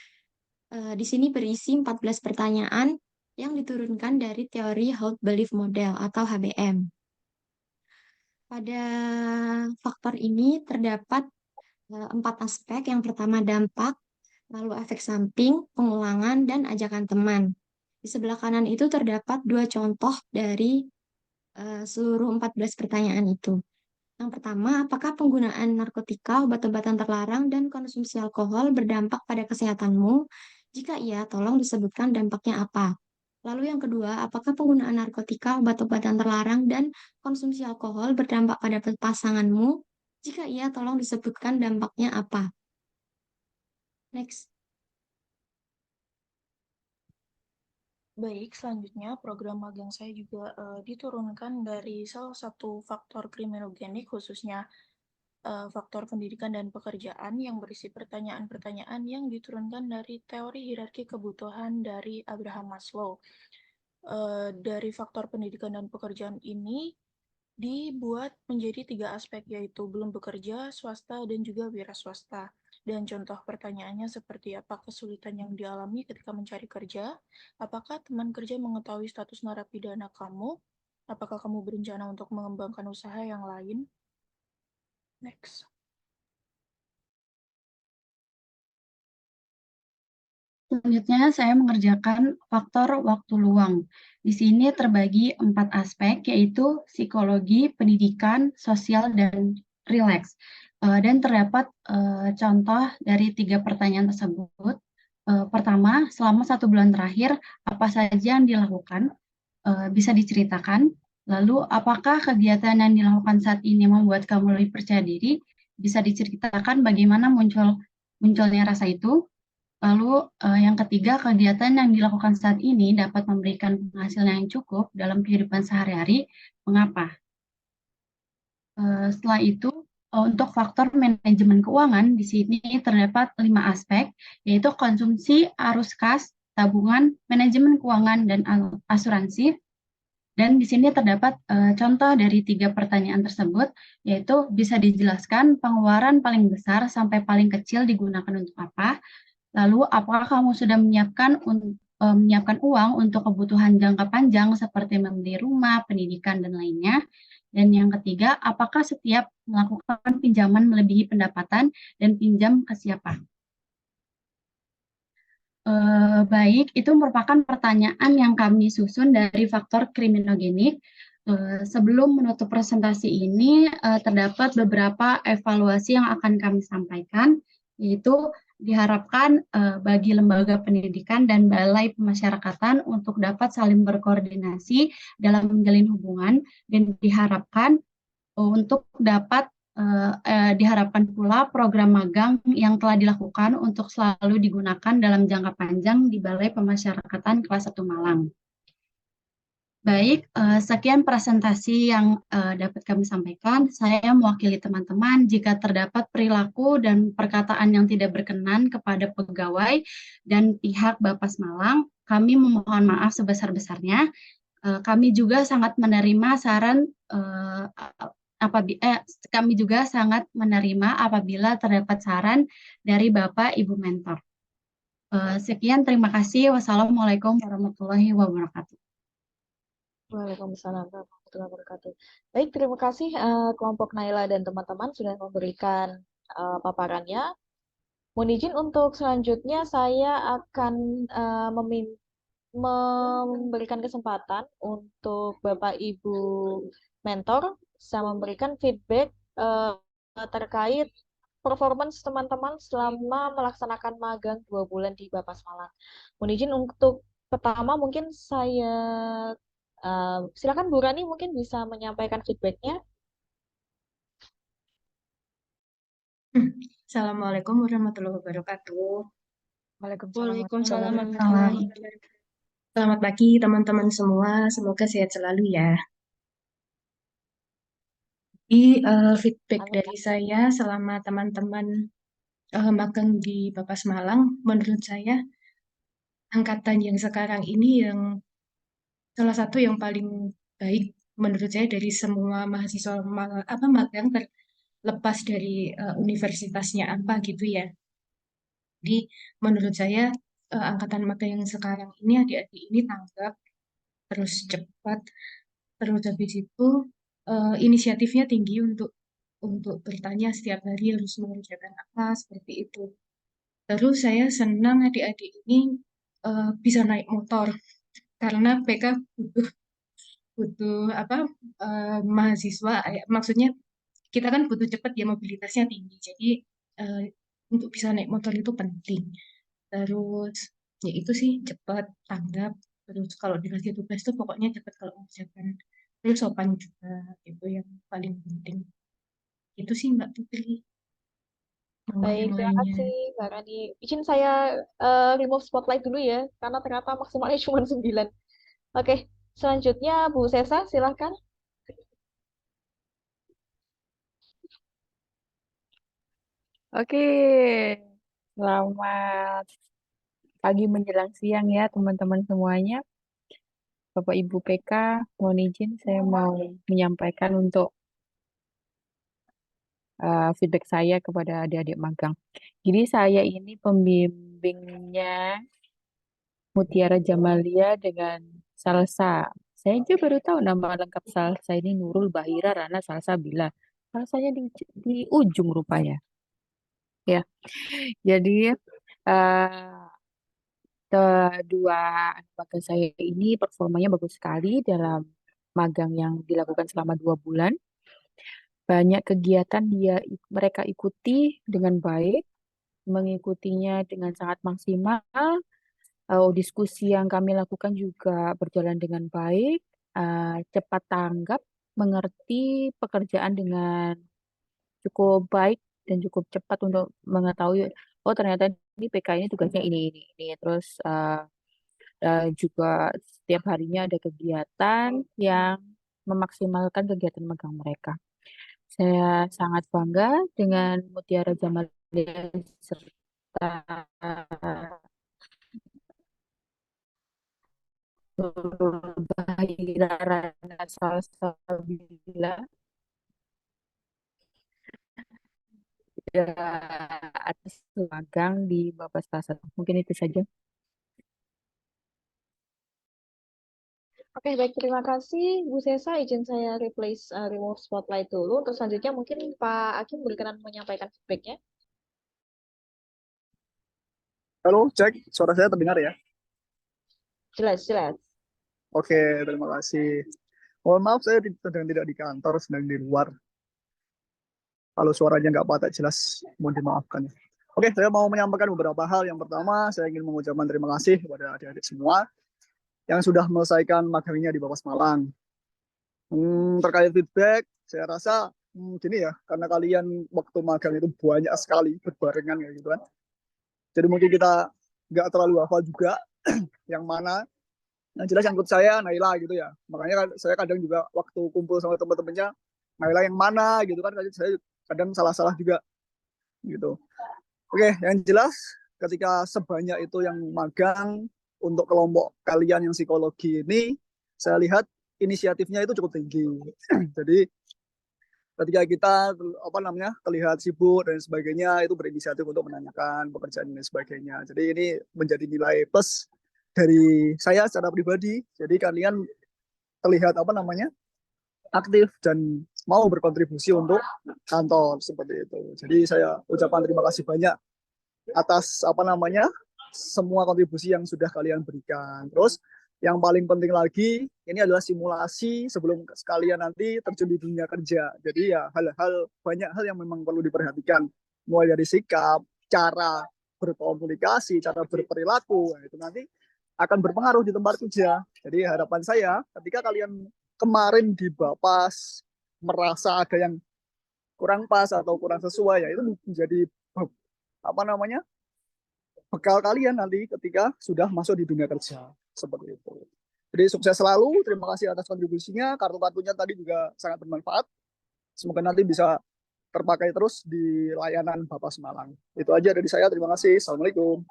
[SPEAKER 11] Di sini berisi 14 pertanyaan yang diturunkan dari teori Hold Belief Model atau HBM. Pada faktor ini terdapat 4 aspek. Yang pertama dampak, lalu efek samping, pengulangan, dan ajakan teman. Di sebelah kanan itu terdapat 2 contoh dari seluruh 14 pertanyaan itu. Yang pertama, apakah penggunaan narkotika, obat-obatan terlarang, dan konsumsi alkohol berdampak pada kesehatanmu? Jika iya, tolong disebutkan dampaknya apa. Lalu yang kedua, apakah penggunaan narkotika, obat-obatan terlarang, dan konsumsi alkohol berdampak pada pasanganmu? Jika iya, tolong disebutkan dampaknya apa. Next.
[SPEAKER 10] Baik, selanjutnya program magang saya juga diturunkan dari salah satu faktor kriminogenik, khususnya faktor pendidikan dan pekerjaan yang berisi pertanyaan-pertanyaan yang diturunkan dari teori hierarki kebutuhan dari Abraham Maslow. Dari faktor pendidikan dan pekerjaan ini dibuat menjadi 3 aspek, yaitu belum bekerja, swasta, dan juga wira swasta. Dan contoh pertanyaannya seperti apa kesulitan yang dialami ketika mencari kerja, apakah teman kerja mengetahui status narapidana kamu, apakah kamu berencana untuk mengembangkan usaha yang lain. Next.
[SPEAKER 7] Selanjutnya, saya mengerjakan faktor waktu luang. Di sini terbagi 4 aspek, yaitu psikologi, pendidikan, sosial, dan rileks. Dan terdapat contoh dari 3 pertanyaan tersebut. Pertama, selama 1 bulan terakhir, apa saja yang dilakukan? Bisa diceritakan. Lalu, apakah kegiatan yang dilakukan saat ini membuat kamu lebih percaya diri? Bisa diceritakan bagaimana munculnya rasa itu. Lalu yang ketiga, kegiatan yang dilakukan saat ini dapat memberikan penghasilan yang cukup dalam kehidupan sehari-hari. Mengapa? Setelah itu, untuk faktor manajemen keuangan, di sini terdapat 5 aspek, yaitu konsumsi, arus kas, tabungan, manajemen keuangan, dan asuransi. Dan di sini terdapat contoh dari 3 pertanyaan tersebut, yaitu bisa dijelaskan pengeluaran paling besar sampai paling kecil digunakan untuk apa. Lalu, apakah kamu sudah menyiapkan uang untuk kebutuhan jangka panjang seperti membeli rumah, pendidikan, dan lainnya? Dan yang ketiga, apakah setiap melakukan pinjaman melebihi pendapatan dan pinjam ke siapa? Baik, itu merupakan pertanyaan yang kami susun dari faktor kriminogenik. Sebelum menutup presentasi ini, terdapat beberapa evaluasi yang akan kami sampaikan, yaitu diharapkan bagi lembaga pendidikan dan balai pemasyarakatan untuk dapat saling berkoordinasi dalam menjalin hubungan, dan diharapkan untuk dapat diharapkan pula program magang yang telah dilakukan untuk selalu digunakan dalam jangka panjang di Balai Pemasyarakatan kelas 1 Malang. Baik, sekian presentasi yang dapat kami sampaikan. Saya mewakili teman-teman. Jika terdapat perilaku dan perkataan yang tidak berkenan kepada pegawai dan pihak Bapas Malang, kami memohon maaf sebesar-besarnya. Kami juga sangat menerima saran kami juga sangat menerima apabila terdapat saran dari Bapak Ibu Mentor. Sekian, terima kasih. Wassalamualaikum warahmatullahi wabarakatuh.
[SPEAKER 2] Waalaikumsalam warahmatullahi wabarakatuh. Baik, terima kasih kelompok Naila dan teman-teman sudah memberikan paparannya. Mohon izin untuk selanjutnya saya akan memberikan kesempatan untuk Bapak Ibu Mentor bisa memberikan feedback terkait performance teman-teman selama melaksanakan magang 2 bulan di Bapas Malang. Mohon izin untuk pertama mungkin saya silakan Bu Rani mungkin bisa menyampaikan feedbacknya.
[SPEAKER 12] Assalamualaikum warahmatullahi wabarakatuh.
[SPEAKER 11] Waalaikumsalam
[SPEAKER 7] Salam.
[SPEAKER 12] Selamat pagi teman-teman semua, semoga sehat selalu ya. Feedback dari saya selama teman-teman magang di Bapas Malang, menurut saya angkatan yang sekarang ini yang salah satu yang paling baik menurut saya dari semua mahasiswa magang terlepas dari universitasnya apa gitu ya. Jadi menurut saya angkatan magang yang sekarang ini adik-adik ini tanggap, terus cepat, terus habis itu inisiatifnya tinggi untuk untuk bertanya setiap hari harus mengerjakan apa, seperti itu. Terus saya senang adik-adik ini bisa naik motor karena PK butuh butuh apa mahasiswa, maksudnya kita kan butuh cepat ya, mobilitasnya tinggi. Jadi eh, untuk bisa naik motor itu penting. Terus ya itu sih, cepat tanggap. Terus kalau dikasih tugas tuh pokoknya cepat kalau mengerjakan. Terus sopan juga, itu yang paling penting. Itu sih Mbak Putri. Kalau
[SPEAKER 2] Baik,
[SPEAKER 12] yang
[SPEAKER 2] terima
[SPEAKER 12] lainnya,
[SPEAKER 2] kasih Mbak Rani. Izin saya remove spotlight dulu ya, karena ternyata maksimalnya cuma 9. Oke, selanjutnya Bu Sesa, silahkan.
[SPEAKER 13] Oke, selamat pagi menjelang siang ya teman-teman semuanya. Bapak Ibu PK, mohon izin saya mau menyampaikan untuk feedback saya kepada adik-adik magang. Jadi saya ini pembimbingnya Mutiara Jamalia dengan Salsa. Saya juga baru tahu nama lengkap Salsa ini Nurul Bahira Rana Salsabila. Salsanya di ujung rupanya. Ya, jadi eh kedua anak magang saya ini performanya bagus sekali dalam magang yang dilakukan selama 2 bulan. Banyak kegiatan mereka ikuti dengan baik, mengikutinya dengan sangat maksimal. Diskusi yang kami lakukan juga berjalan dengan baik, cepat tanggap, mengerti pekerjaan dengan cukup baik dan cukup cepat untuk mengetahui, oh ternyata ini PK ini tugasnya ini. Terus juga setiap harinya ada kegiatan yang memaksimalkan kegiatan magang mereka. Saya sangat bangga dengan Mutiara Jamalia serta Nurul Bahira Rana Salsabila atas magang di Bapak Sasa. Mungkin itu saja.
[SPEAKER 2] Oke, baik. Terima kasih, Bu Sesa. Izin saya remove spotlight dulu. Terus selanjutnya mungkin Pak Akim berkenan menyampaikan feedbacknya.
[SPEAKER 14] Halo, cek. Suara saya terdengar ya?
[SPEAKER 2] Jelas, jelas.
[SPEAKER 14] Oke, terima kasih. Mohon maaf, saya sedang tidak di kantor, sedang di luar. Kalau suaranya nggak patek jelas, mohon dimaafkan. Oke, saya mau menyampaikan beberapa hal. Yang pertama, saya ingin mengucapkan terima kasih kepada adik-adik semua yang sudah menyelesaikan magangnya di Bapas Malang. Terkait feedback, saya rasa gini ya, karena kalian waktu magang itu banyak sekali berbarengan kayak gitu kan. Jadi mungkin kita nggak terlalu hafal juga yang mana. Yang jelas yang ikut saya Naila gitu ya. Makanya saya kadang juga waktu kumpul sama teman-temannya, Naila yang mana gitu kan, saya kadang salah-salah juga gitu. Oke, yang jelas ketika sebanyak itu yang magang untuk kelompok kalian yang psikologi ini, saya lihat inisiatifnya itu cukup tinggi. Jadi ketika kita terlihat sibuk dan sebagainya, itu berinisiatif untuk menanyakan pekerjaan dan sebagainya. Jadi ini menjadi nilai plus dari saya secara pribadi. Jadi kalian terlihat aktif dan mau berkontribusi untuk kantor seperti itu. Jadi saya ucapkan terima kasih banyak atas semua kontribusi yang sudah kalian berikan. Terus yang paling penting lagi, ini adalah simulasi sebelum sekalian nanti terjun di dunia kerja. Jadi ya banyak hal yang memang perlu diperhatikan. Mulai dari sikap, cara berkomunikasi, cara berperilaku, itu nanti akan berpengaruh di tempat kerja. Jadi harapan saya ketika kalian kemarin di Bapas merasa ada yang kurang pas atau kurang sesuai, ya itu menjadi bekal kalian nanti ketika sudah masuk di dunia kerja seperti itu. Jadi sukses selalu, terima kasih atas kontribusinya. Kartu-kartunya tadi juga sangat bermanfaat. Semoga nanti bisa terpakai terus di layanan Bapas Malang. Itu aja dari saya, terima kasih. Assalamualaikum.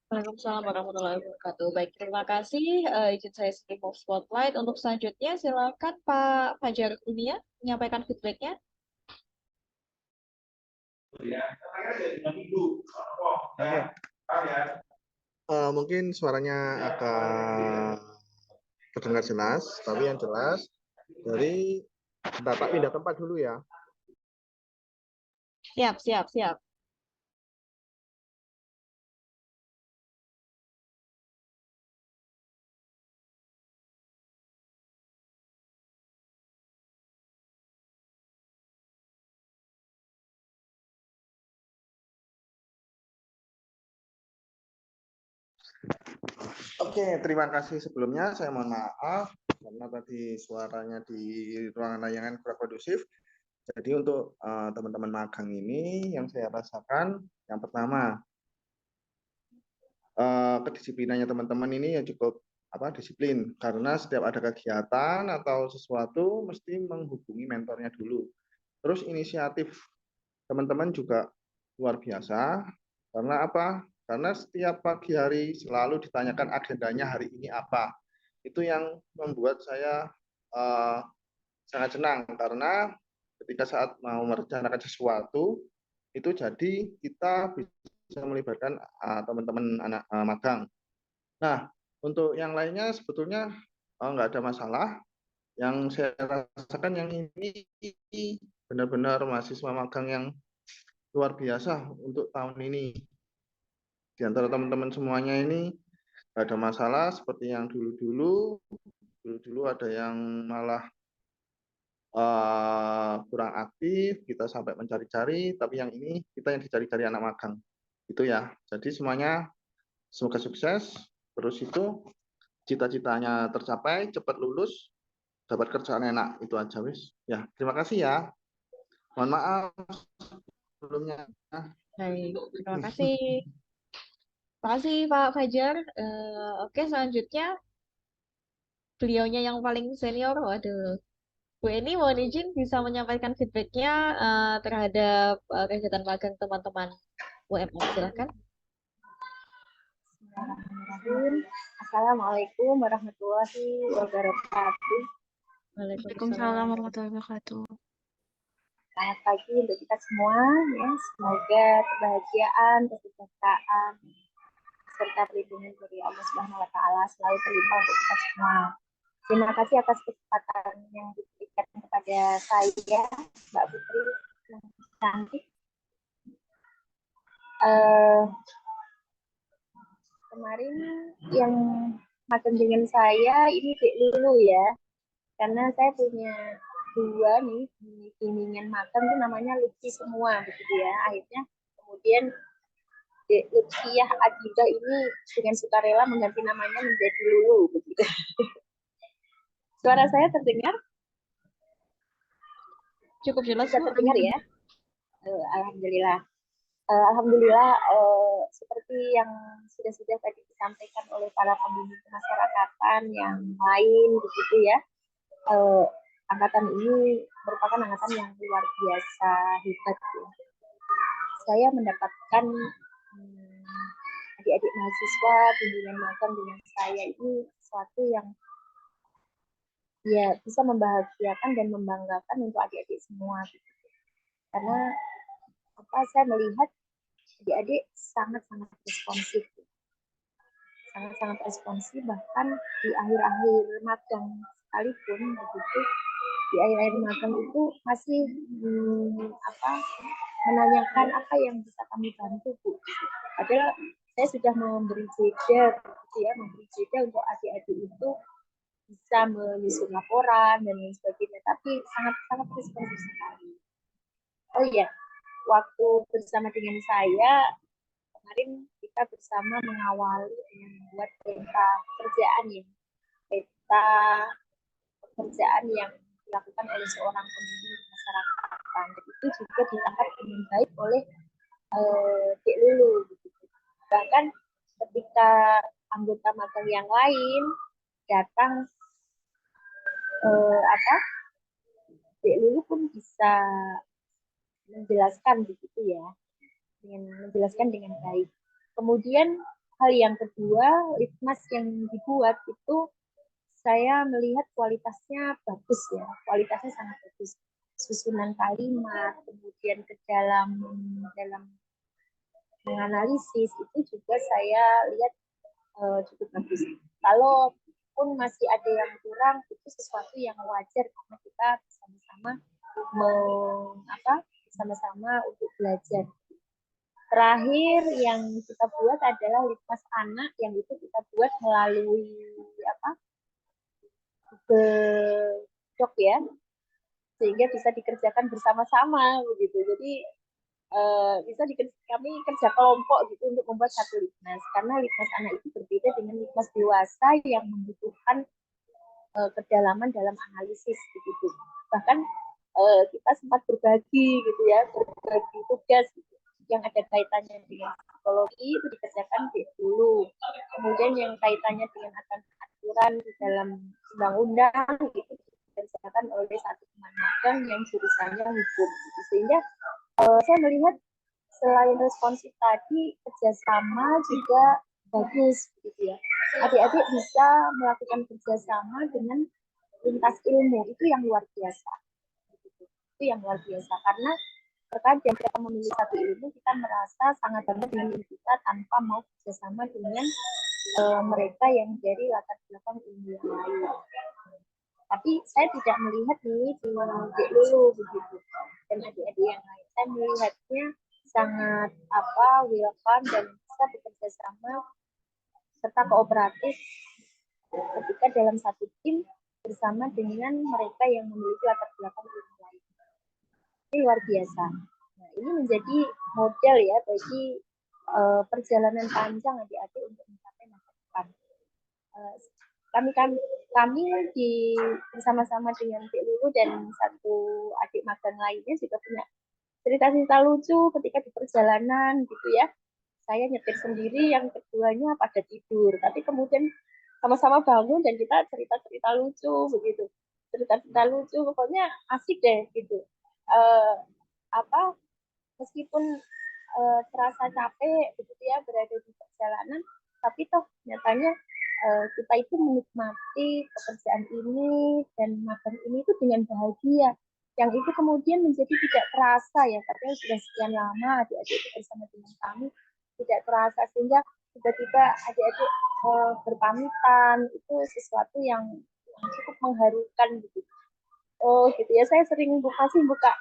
[SPEAKER 2] Waalaikumsalam warahmatullahi wabarakatuh. Baik, terima kasih. Izin saya remove spotlight. Untuk selanjutnya, silakan Pak Fajar Dunia menyampaikan feedbacknya.
[SPEAKER 15] Mungkin suaranya agak terdengar jelas, tapi yang jelas dari Bentar, Pak, pindah tempat dulu ya.
[SPEAKER 2] Siap, siap, siap.
[SPEAKER 15] Oke, terima kasih sebelumnya. Saya mohon maaf karena tadi suaranya di ruangan layangan kurang kondusif. Jadi untuk teman-teman magang ini yang saya rasakan, yang pertama kedisiplinannya teman-teman ini ya cukup disiplin, karena setiap ada kegiatan atau sesuatu mesti menghubungi mentornya dulu. Terus inisiatif teman-teman juga luar biasa, karena apa? Karena setiap pagi hari selalu ditanyakan agendanya hari ini apa. Itu yang membuat saya sangat senang, karena ketika saat mau merencanakan sesuatu, itu jadi kita bisa melibatkan teman-teman anak magang. Nah, untuk yang lainnya sebetulnya nggak ada masalah. Yang saya rasakan yang ini benar-benar mahasiswa magang yang luar biasa untuk tahun ini. Di antara teman-teman semuanya ini nggak ada masalah seperti yang dulu-dulu. Dulu-dulu ada yang malah kurang aktif, kita sampai mencari-cari, tapi yang ini kita yang dicari-cari anak magang. Itu ya. Jadi semuanya semoga sukses. Terus itu cita-citanya tercapai, cepat lulus, dapat kerjaan enak, itu aja wis. Ya, terima kasih ya. Mohon maaf sebelumnya.
[SPEAKER 2] Baik, terima kasih. Terima kasih Pak Fajar. Oke, selanjutnya beliaunya yang paling senior. Waduh, Bu Eni mohon izin bisa menyampaikan feedbacknya terhadap kegiatan magang teman-teman UMM. Silakan.
[SPEAKER 16] Bismillahirrahmanirrahim. Assalamualaikum warahmatullahi wabarakatuh.
[SPEAKER 10] Waalaikumsalam warahmatullahi wabarakatuh.
[SPEAKER 16] Selamat pagi untuk kita semua, ya. Semoga kebahagiaan, kesejahteraan, serta perlindungan dari Allah Subhanahu Wa Taala selalu terlimpah untuk kita semua. Terima kasih atas kesempatan yang diberikan kepada saya, Mbak Putri, yang cantik. Kemarin yang makan dengan saya ini Dek Lulu ya, karena saya punya dua nih di bimbingan makan tuh namanya Lutfi semua begitu ya. Akhirnya kemudian Dek Lutfiah Adidah ini dengan sukarela mengganti namanya menjadi Lulu begitu. Suara saya terdengar?
[SPEAKER 2] Cukup jelas,
[SPEAKER 16] bisa terdengar ya? Alhamdulillah. Alhamdulillah, seperti yang sudah tadi disampaikan oleh para pembimbing kemasyarakatan yang lain begitu ya, angkatan ini merupakan angkatan yang luar biasa hebat ya. Saya mendapatkan adik-adik mahasiswa bimbingan magang dengan saya ini sesuatu yang ya bisa membahagiakan dan membanggakan untuk adik-adik semua gitu. Karena saya melihat adik-adik sangat-sangat responsif, sangat-sangat responsif, bahkan di akhir-akhir magang sekalipun begitu, di akhir-akhir magang itu masih menanyakan apa yang bisa kami bantu Bu. Padahal saya sudah memberi jeda gitu ya, memberi jeda untuk adik-adik itu bisa menyusun laporan dan lain sebagainya, tapi sangat-sangat responsif sekali. Oh iya, waktu bersama dengan saya kemarin kita bersama mengawali dengan membuat peta pekerjaan yang dilakukan oleh seorang pembimbing kemasyarakatan. Itu juga ditangkap dengan baik oleh Dek Lulu. Bahkan ketika anggota magang yang lain datang, Dek Lulu pun bisa menjelaskan begitu ya, menjelaskan dengan baik. Kemudian hal yang kedua, litmas yang dibuat itu saya melihat kualitasnya bagus ya, kualitasnya sangat bagus. Susunan kalimat, kemudian ke dalam menganalisis itu juga saya lihat cukup bagus. Kalau pun masih ada yang kurang, itu sesuatu yang wajar karena kita bersama-sama bersama-sama untuk belajar. Terakhir yang kita buat adalah litmas anak yang itu kita buat melalui Google Doc ya, sehingga bisa dikerjakan bersama-sama begitu. Jadi kami kerja kelompok gitu untuk membuat satu litmas, karena litmas anak itu berbeda dengan litmas dewasa yang membutuhkan kedalaman dalam analisis begitu. Bahkan kita sempat berbagi gitu ya, berbagi tugas gitu, yang ada kaitannya dengan psikologi itu dikerjakan dulu. Kemudian yang kaitannya dengan aturan di dalam undang-undang itu dikerjakan oleh satu teman magang yang jurusannya hukum. Gitu. Sehingga saya melihat selain responsif tadi, kerjasama juga bagus gitu ya. Adik-adik bisa melakukan kerjasama dengan lintas ilmu, itu yang luar biasa. Itu yang luar biasa, karena terkadang kita memilih satu ilmu, kita merasa sangat banget dengan kita tanpa mau kerjasama dengan mereka yang dari latar belakang ilmu yang lain. Tapi saya tidak melihat nih di Dek Lulu begitu dan adik-adik yang lain. Saya melihatnya sangat welcome dan bisa bekerja sama serta kooperatif ketika dalam satu tim bersama dengan mereka yang memiliki latar belakang ilmu lain. Ini luar biasa. Nah, ini menjadi model ya bagi perjalanan panjang adik-adik untuk mencapai masa depan. Kami bersama-sama dengan Dek Lulu dan satu adik magang lainnya juga punya cerita-cerita lucu ketika di perjalanan gitu ya. Saya nyetir sendiri, yang keduanya pada tidur, tapi kemudian sama-sama bangun dan kita cerita-cerita lucu begitu. Cerita-cerita lucu, pokoknya asik deh gitu. Meskipun terasa capek begitu ya berada di perjalanan, tapi toh nyatanya kita itu menikmati pekerjaan ini dan magang ini itu dengan bahagia, yang itu kemudian menjadi tidak terasa ya, katanya sudah sekian lama adik-adik itu bersama dengan kami tidak terasa, sehingga tiba-tiba adik-adik berpamitan, itu sesuatu yang cukup mengharukan gitu. Gitu ya, saya sering buka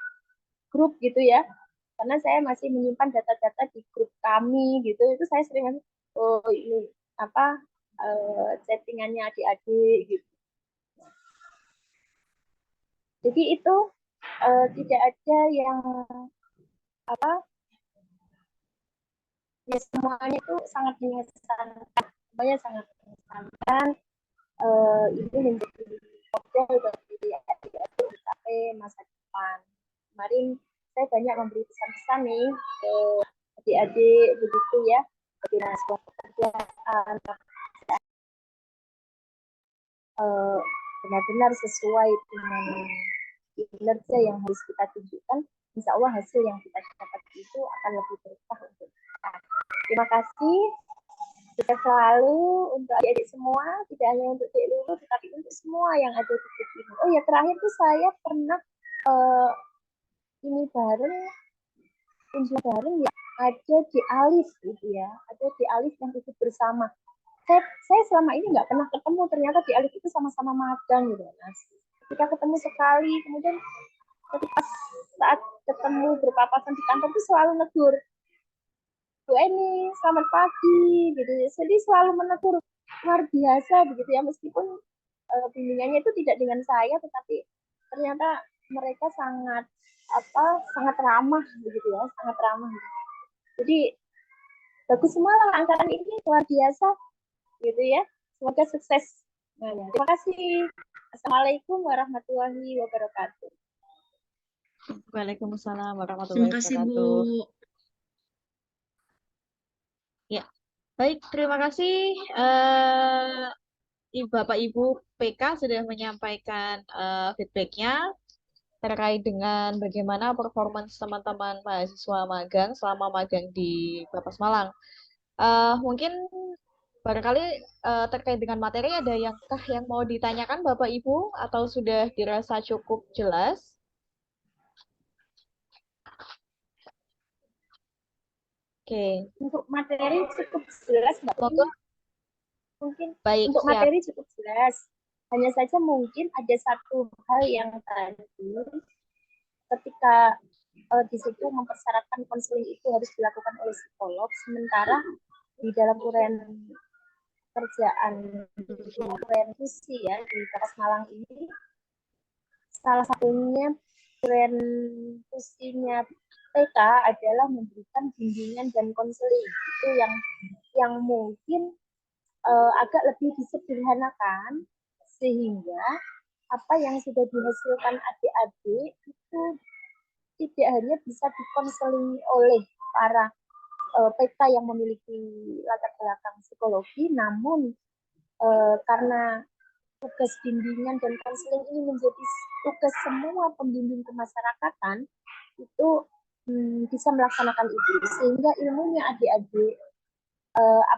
[SPEAKER 16] grup gitu ya, karena saya masih menyimpan data-data di grup kami gitu, itu saya sering ini chattingannya adik-adik gitu. Jadi itu tidak ada yang ya semuanya itu sangat mengesankan, semuanya sangat mengesankan. Ini menjadi model bagi adik-adik mencapai masa depan. Kemarin saya banyak memberi pesan-pesan nih ke adik-adik begitu ya, bagaimana sebuah pekerjaan benar-benar sesuai dengan kinerja yang harus kita tunjukkan, insya Allah hasil yang kita dapat itu akan lebih berkah untuk kita. Terima kasih. Kita selalu untuk adik-adik semua, tidak hanya untuk Dek Lulu, tetapi untuk semua yang ada di grup ini. Oh ya, terakhir tuh saya pernah ini bareng, kunjung bareng ya, ada di Alif gitu ya, ada di Alif yang ikut bersama. Saya selama ini nggak pernah ketemu, ternyata di Alif itu sama-sama magang gitu. Nah, ketika ketemu sekali, kemudian ketika saat ketemu berpapasan di kantor itu selalu negur, Bu Eni, selamat pagi, gitu. Jadi selalu menegur, luar biasa begitu ya, meskipun bimbingannya itu tidak dengan saya, tetapi ternyata mereka sangat ramah begitu ya, sangat ramah. Jadi bagus semua angkatan ini, luar biasa gitu ya. Semoga sukses. Nah, terima kasih. Assalamualaikum warahmatullahi wabarakatuh.
[SPEAKER 2] Waalaikumsalam
[SPEAKER 11] Terima
[SPEAKER 2] warahmatullahi
[SPEAKER 11] kasih,
[SPEAKER 2] wabarakatuh.
[SPEAKER 11] Bu.
[SPEAKER 2] Ya, baik. Terima kasih Bapak Ibu PK sudah menyampaikan feedbacknya terkait dengan bagaimana performance teman-teman mahasiswa magang selama magang di Bapas Malang. Mungkin barangkali terkait dengan materi ada yang mau ditanyakan Bapak Ibu atau sudah dirasa cukup jelas? Oke.
[SPEAKER 16] Untuk materi cukup jelas, Mbak. Mungkin
[SPEAKER 2] baik,
[SPEAKER 16] untuk
[SPEAKER 2] siap.
[SPEAKER 16] materi cukup jelas. Hanya saja mungkin ada satu hal yang tadi ketika di situ mempersyaratkan konseling itu harus dilakukan oleh psikolog, sementara di dalam uraian kerjaan uraian visi ya di Kapas Malang ini salah satunya uraian visinya TK adalah memberikan bimbingan dan konseling. Itu yang mungkin agak lebih disederhanakan sehingga apa yang sudah dihasilkan adik-adik itu tidak hanya bisa dikonseling oleh para PK yang memiliki latar belakang psikologi, namun karena tugas bimbingan dan konseling ini menjadi tugas semua pembimbing kemasyarakatan, itu bisa melaksanakan itu sehingga ilmunya adik-adik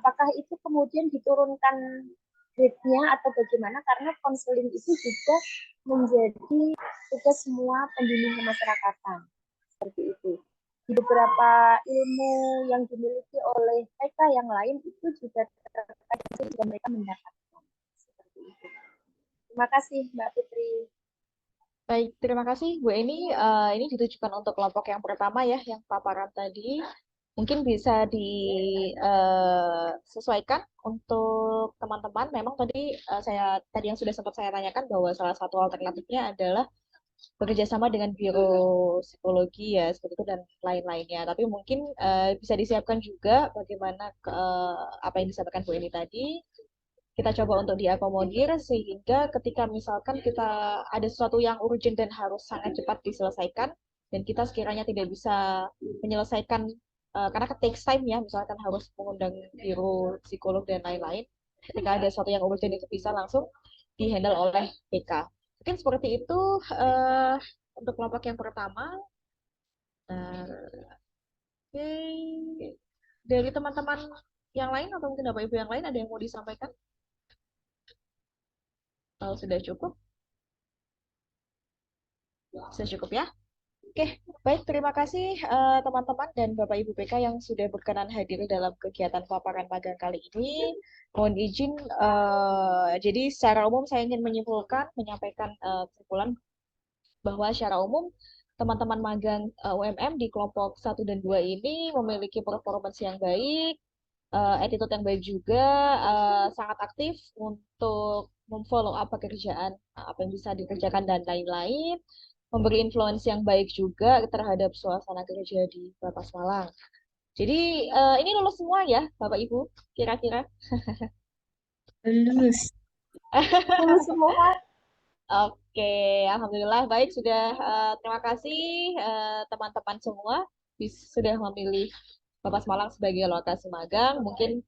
[SPEAKER 16] apakah itu kemudian diturunkan grade-nya atau bagaimana, karena konseling itu juga menjadi tugas semua pembimbing kemasyarakatan seperti itu. Di beberapa ilmu yang dimiliki oleh PK yang lain itu juga terkadang juga mereka mendapatkan seperti itu. Terima kasih Mbak Putri.
[SPEAKER 2] Baik, terima kasih Bu Eni. Ini ditujukan untuk kelompok yang pertama ya, yang paparan tadi. Mungkin bisa disesuaikan untuk teman-teman. Memang tadi yang sudah sempat saya tanyakan bahwa salah satu alternatifnya adalah bekerja sama dengan biro psikologi ya seperti itu dan lain-lainnya. Tapi mungkin bisa disiapkan juga bagaimana apa yang disampaikan Bu Eni tadi. Kita coba untuk diakomodir sehingga ketika misalkan kita ada sesuatu yang urgent dan harus sangat cepat diselesaikan dan kita sekiranya tidak bisa menyelesaikan karena takes time ya, misalkan harus mengundang biro psikolog dan lain-lain, ketika ada sesuatu yang urgent itu bisa langsung dihandle oleh PK. Mungkin seperti itu untuk kelompok yang pertama. Oke. Dari teman-teman yang lain atau mungkin Bapak Ibu yang lain ada yang mau disampaikan? Kalau sudah cukup? Sudah cukup ya? Oke, baik. Terima kasih teman-teman dan Bapak Ibu PK yang sudah berkenan hadir dalam kegiatan paparan magang kali ini. Mohon izin, jadi secara umum saya ingin menyampaikan kesimpulan bahwa secara umum teman-teman magang UMM di kelompok 1 dan 2 ini memiliki performance yang baik, attitude yang baik juga, sangat aktif untuk memfollow up pekerjaan, apa yang bisa dikerjakan dan lain-lain, memberi influence yang baik juga terhadap suasana kerja di Bapas Malang. Jadi ini lulus semua ya Bapak Ibu, kira-kira?
[SPEAKER 12] Lulus.
[SPEAKER 16] Lulus semua.
[SPEAKER 2] Oke, alhamdulillah baik sudah. Terima kasih teman-teman semua sudah memilih Bapas Malang sebagai lokasi magang. Mungkin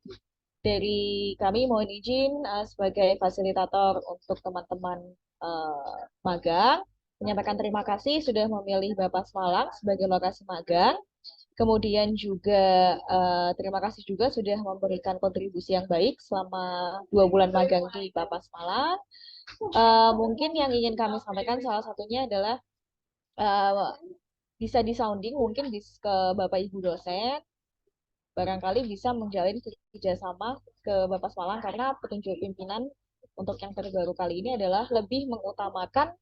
[SPEAKER 2] dari kami mohon izin sebagai fasilitator untuk teman-teman magang menyampaikan terima kasih sudah memilih Bapas Malang sebagai lokasi magang. Kemudian juga terima kasih juga sudah memberikan kontribusi yang baik selama 2 bulan magang di Bapas Malang. Mungkin yang ingin kami sampaikan salah satunya adalah bisa disounding mungkin ke Bapak Ibu dosen, barangkali bisa menjalin kerjasama ke Bapas Malang karena petunjuk pimpinan untuk yang terbaru kali ini adalah lebih mengutamakan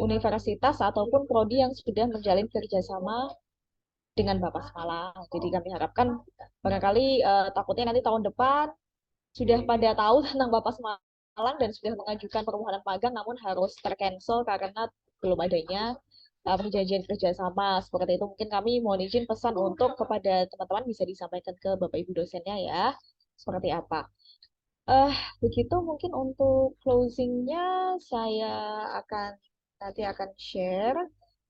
[SPEAKER 2] universitas ataupun prodi yang sudah menjalin kerjasama dengan Bapas Malang. Jadi kami harapkan barangkali takutnya nanti tahun depan sudah pada tahu tentang Bapas Malang dan sudah mengajukan permohonan magang namun harus tercancel karena belum adanya perjanjian kerjasama seperti itu. Mungkin kami mohon izin pesan untuk kepada teman-teman bisa disampaikan ke Bapak Ibu dosennya ya seperti apa. Begitu mungkin untuk closingnya saya nanti akan share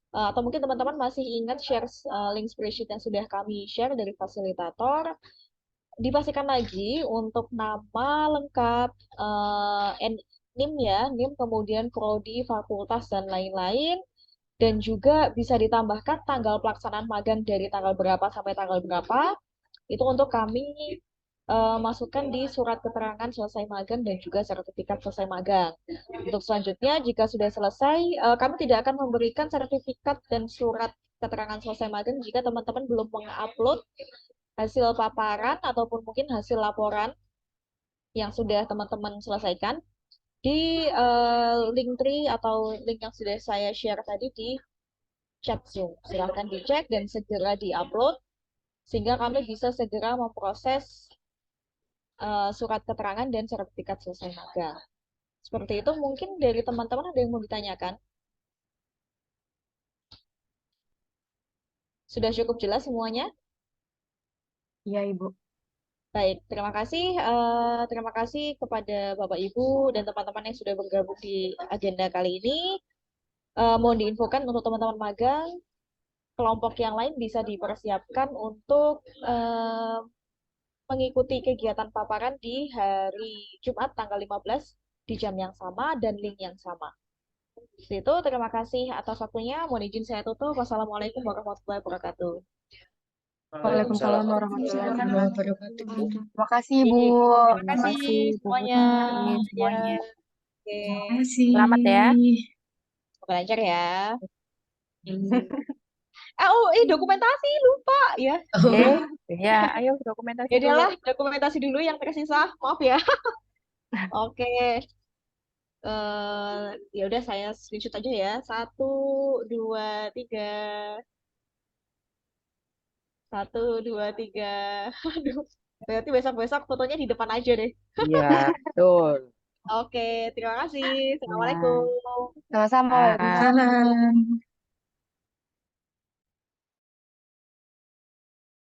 [SPEAKER 2] atau mungkin teman-teman masih ingat share link spreadsheet yang sudah kami share dari fasilitator. Dipastikan lagi untuk nama lengkap NIM ya, NIM kemudian prodi, fakultas dan lain-lain. Dan juga bisa ditambahkan tanggal pelaksanaan magang dari tanggal berapa sampai tanggal berapa. Itu untuk kami masukkan di surat keterangan selesai magang dan juga sertifikat selesai magang. Untuk selanjutnya, jika sudah selesai, kami tidak akan memberikan sertifikat dan surat keterangan selesai magang jika teman-teman belum mengupload hasil paparan ataupun mungkin hasil laporan yang sudah teman-teman selesaikan di link tree atau link yang sudah saya share tadi di chat Zoom. Silahkan dicek dan segera diupload sehingga kami bisa segera memproses surat keterangan dan sertifikat selesai magang. Seperti itu, mungkin dari teman-teman ada yang mau ditanyakan? Sudah cukup jelas semuanya?
[SPEAKER 8] Iya, Ibu.
[SPEAKER 2] Baik, terima kasih kepada Bapak Ibu dan teman-teman yang sudah bergabung di agenda kali ini. Mohon diinfokan untuk teman-teman magang, kelompok yang lain bisa dipersiapkan untuk mengikuti kegiatan paparan di hari Jumat tanggal 15 di jam yang sama dan link yang sama. Itu, terima kasih atas waktunya. Mohon izin saya tutup. Wassalamualaikum warahmatullahi wabarakatuh.
[SPEAKER 8] Waalaikumsalam warahmatullahi wabarakatuh. Terima kasih, Ibu.
[SPEAKER 2] Terima kasih semuanya.
[SPEAKER 13] semuanya.
[SPEAKER 2] Oke.
[SPEAKER 12] Terima kasih.
[SPEAKER 13] Selamat ya.
[SPEAKER 2] Semoga lancar ya. Dokumentasi lupa ya.
[SPEAKER 13] Ya, ayo dokumentasi
[SPEAKER 2] Ya
[SPEAKER 13] dulu.
[SPEAKER 2] udahlah, dokumentasi dulu yang tersisa. Maaf ya. Oke. Ya udah saya screenshot aja ya. 1, 2, 3. 1, 2, 3. Aduh. Berarti besok-besok fotonya di depan aja deh.
[SPEAKER 13] Iya, betul.
[SPEAKER 2] Oke, terima kasih. Assalamualaikum.
[SPEAKER 8] Sama-sama.
[SPEAKER 13] Ah.
[SPEAKER 12] Waalaikumsalam.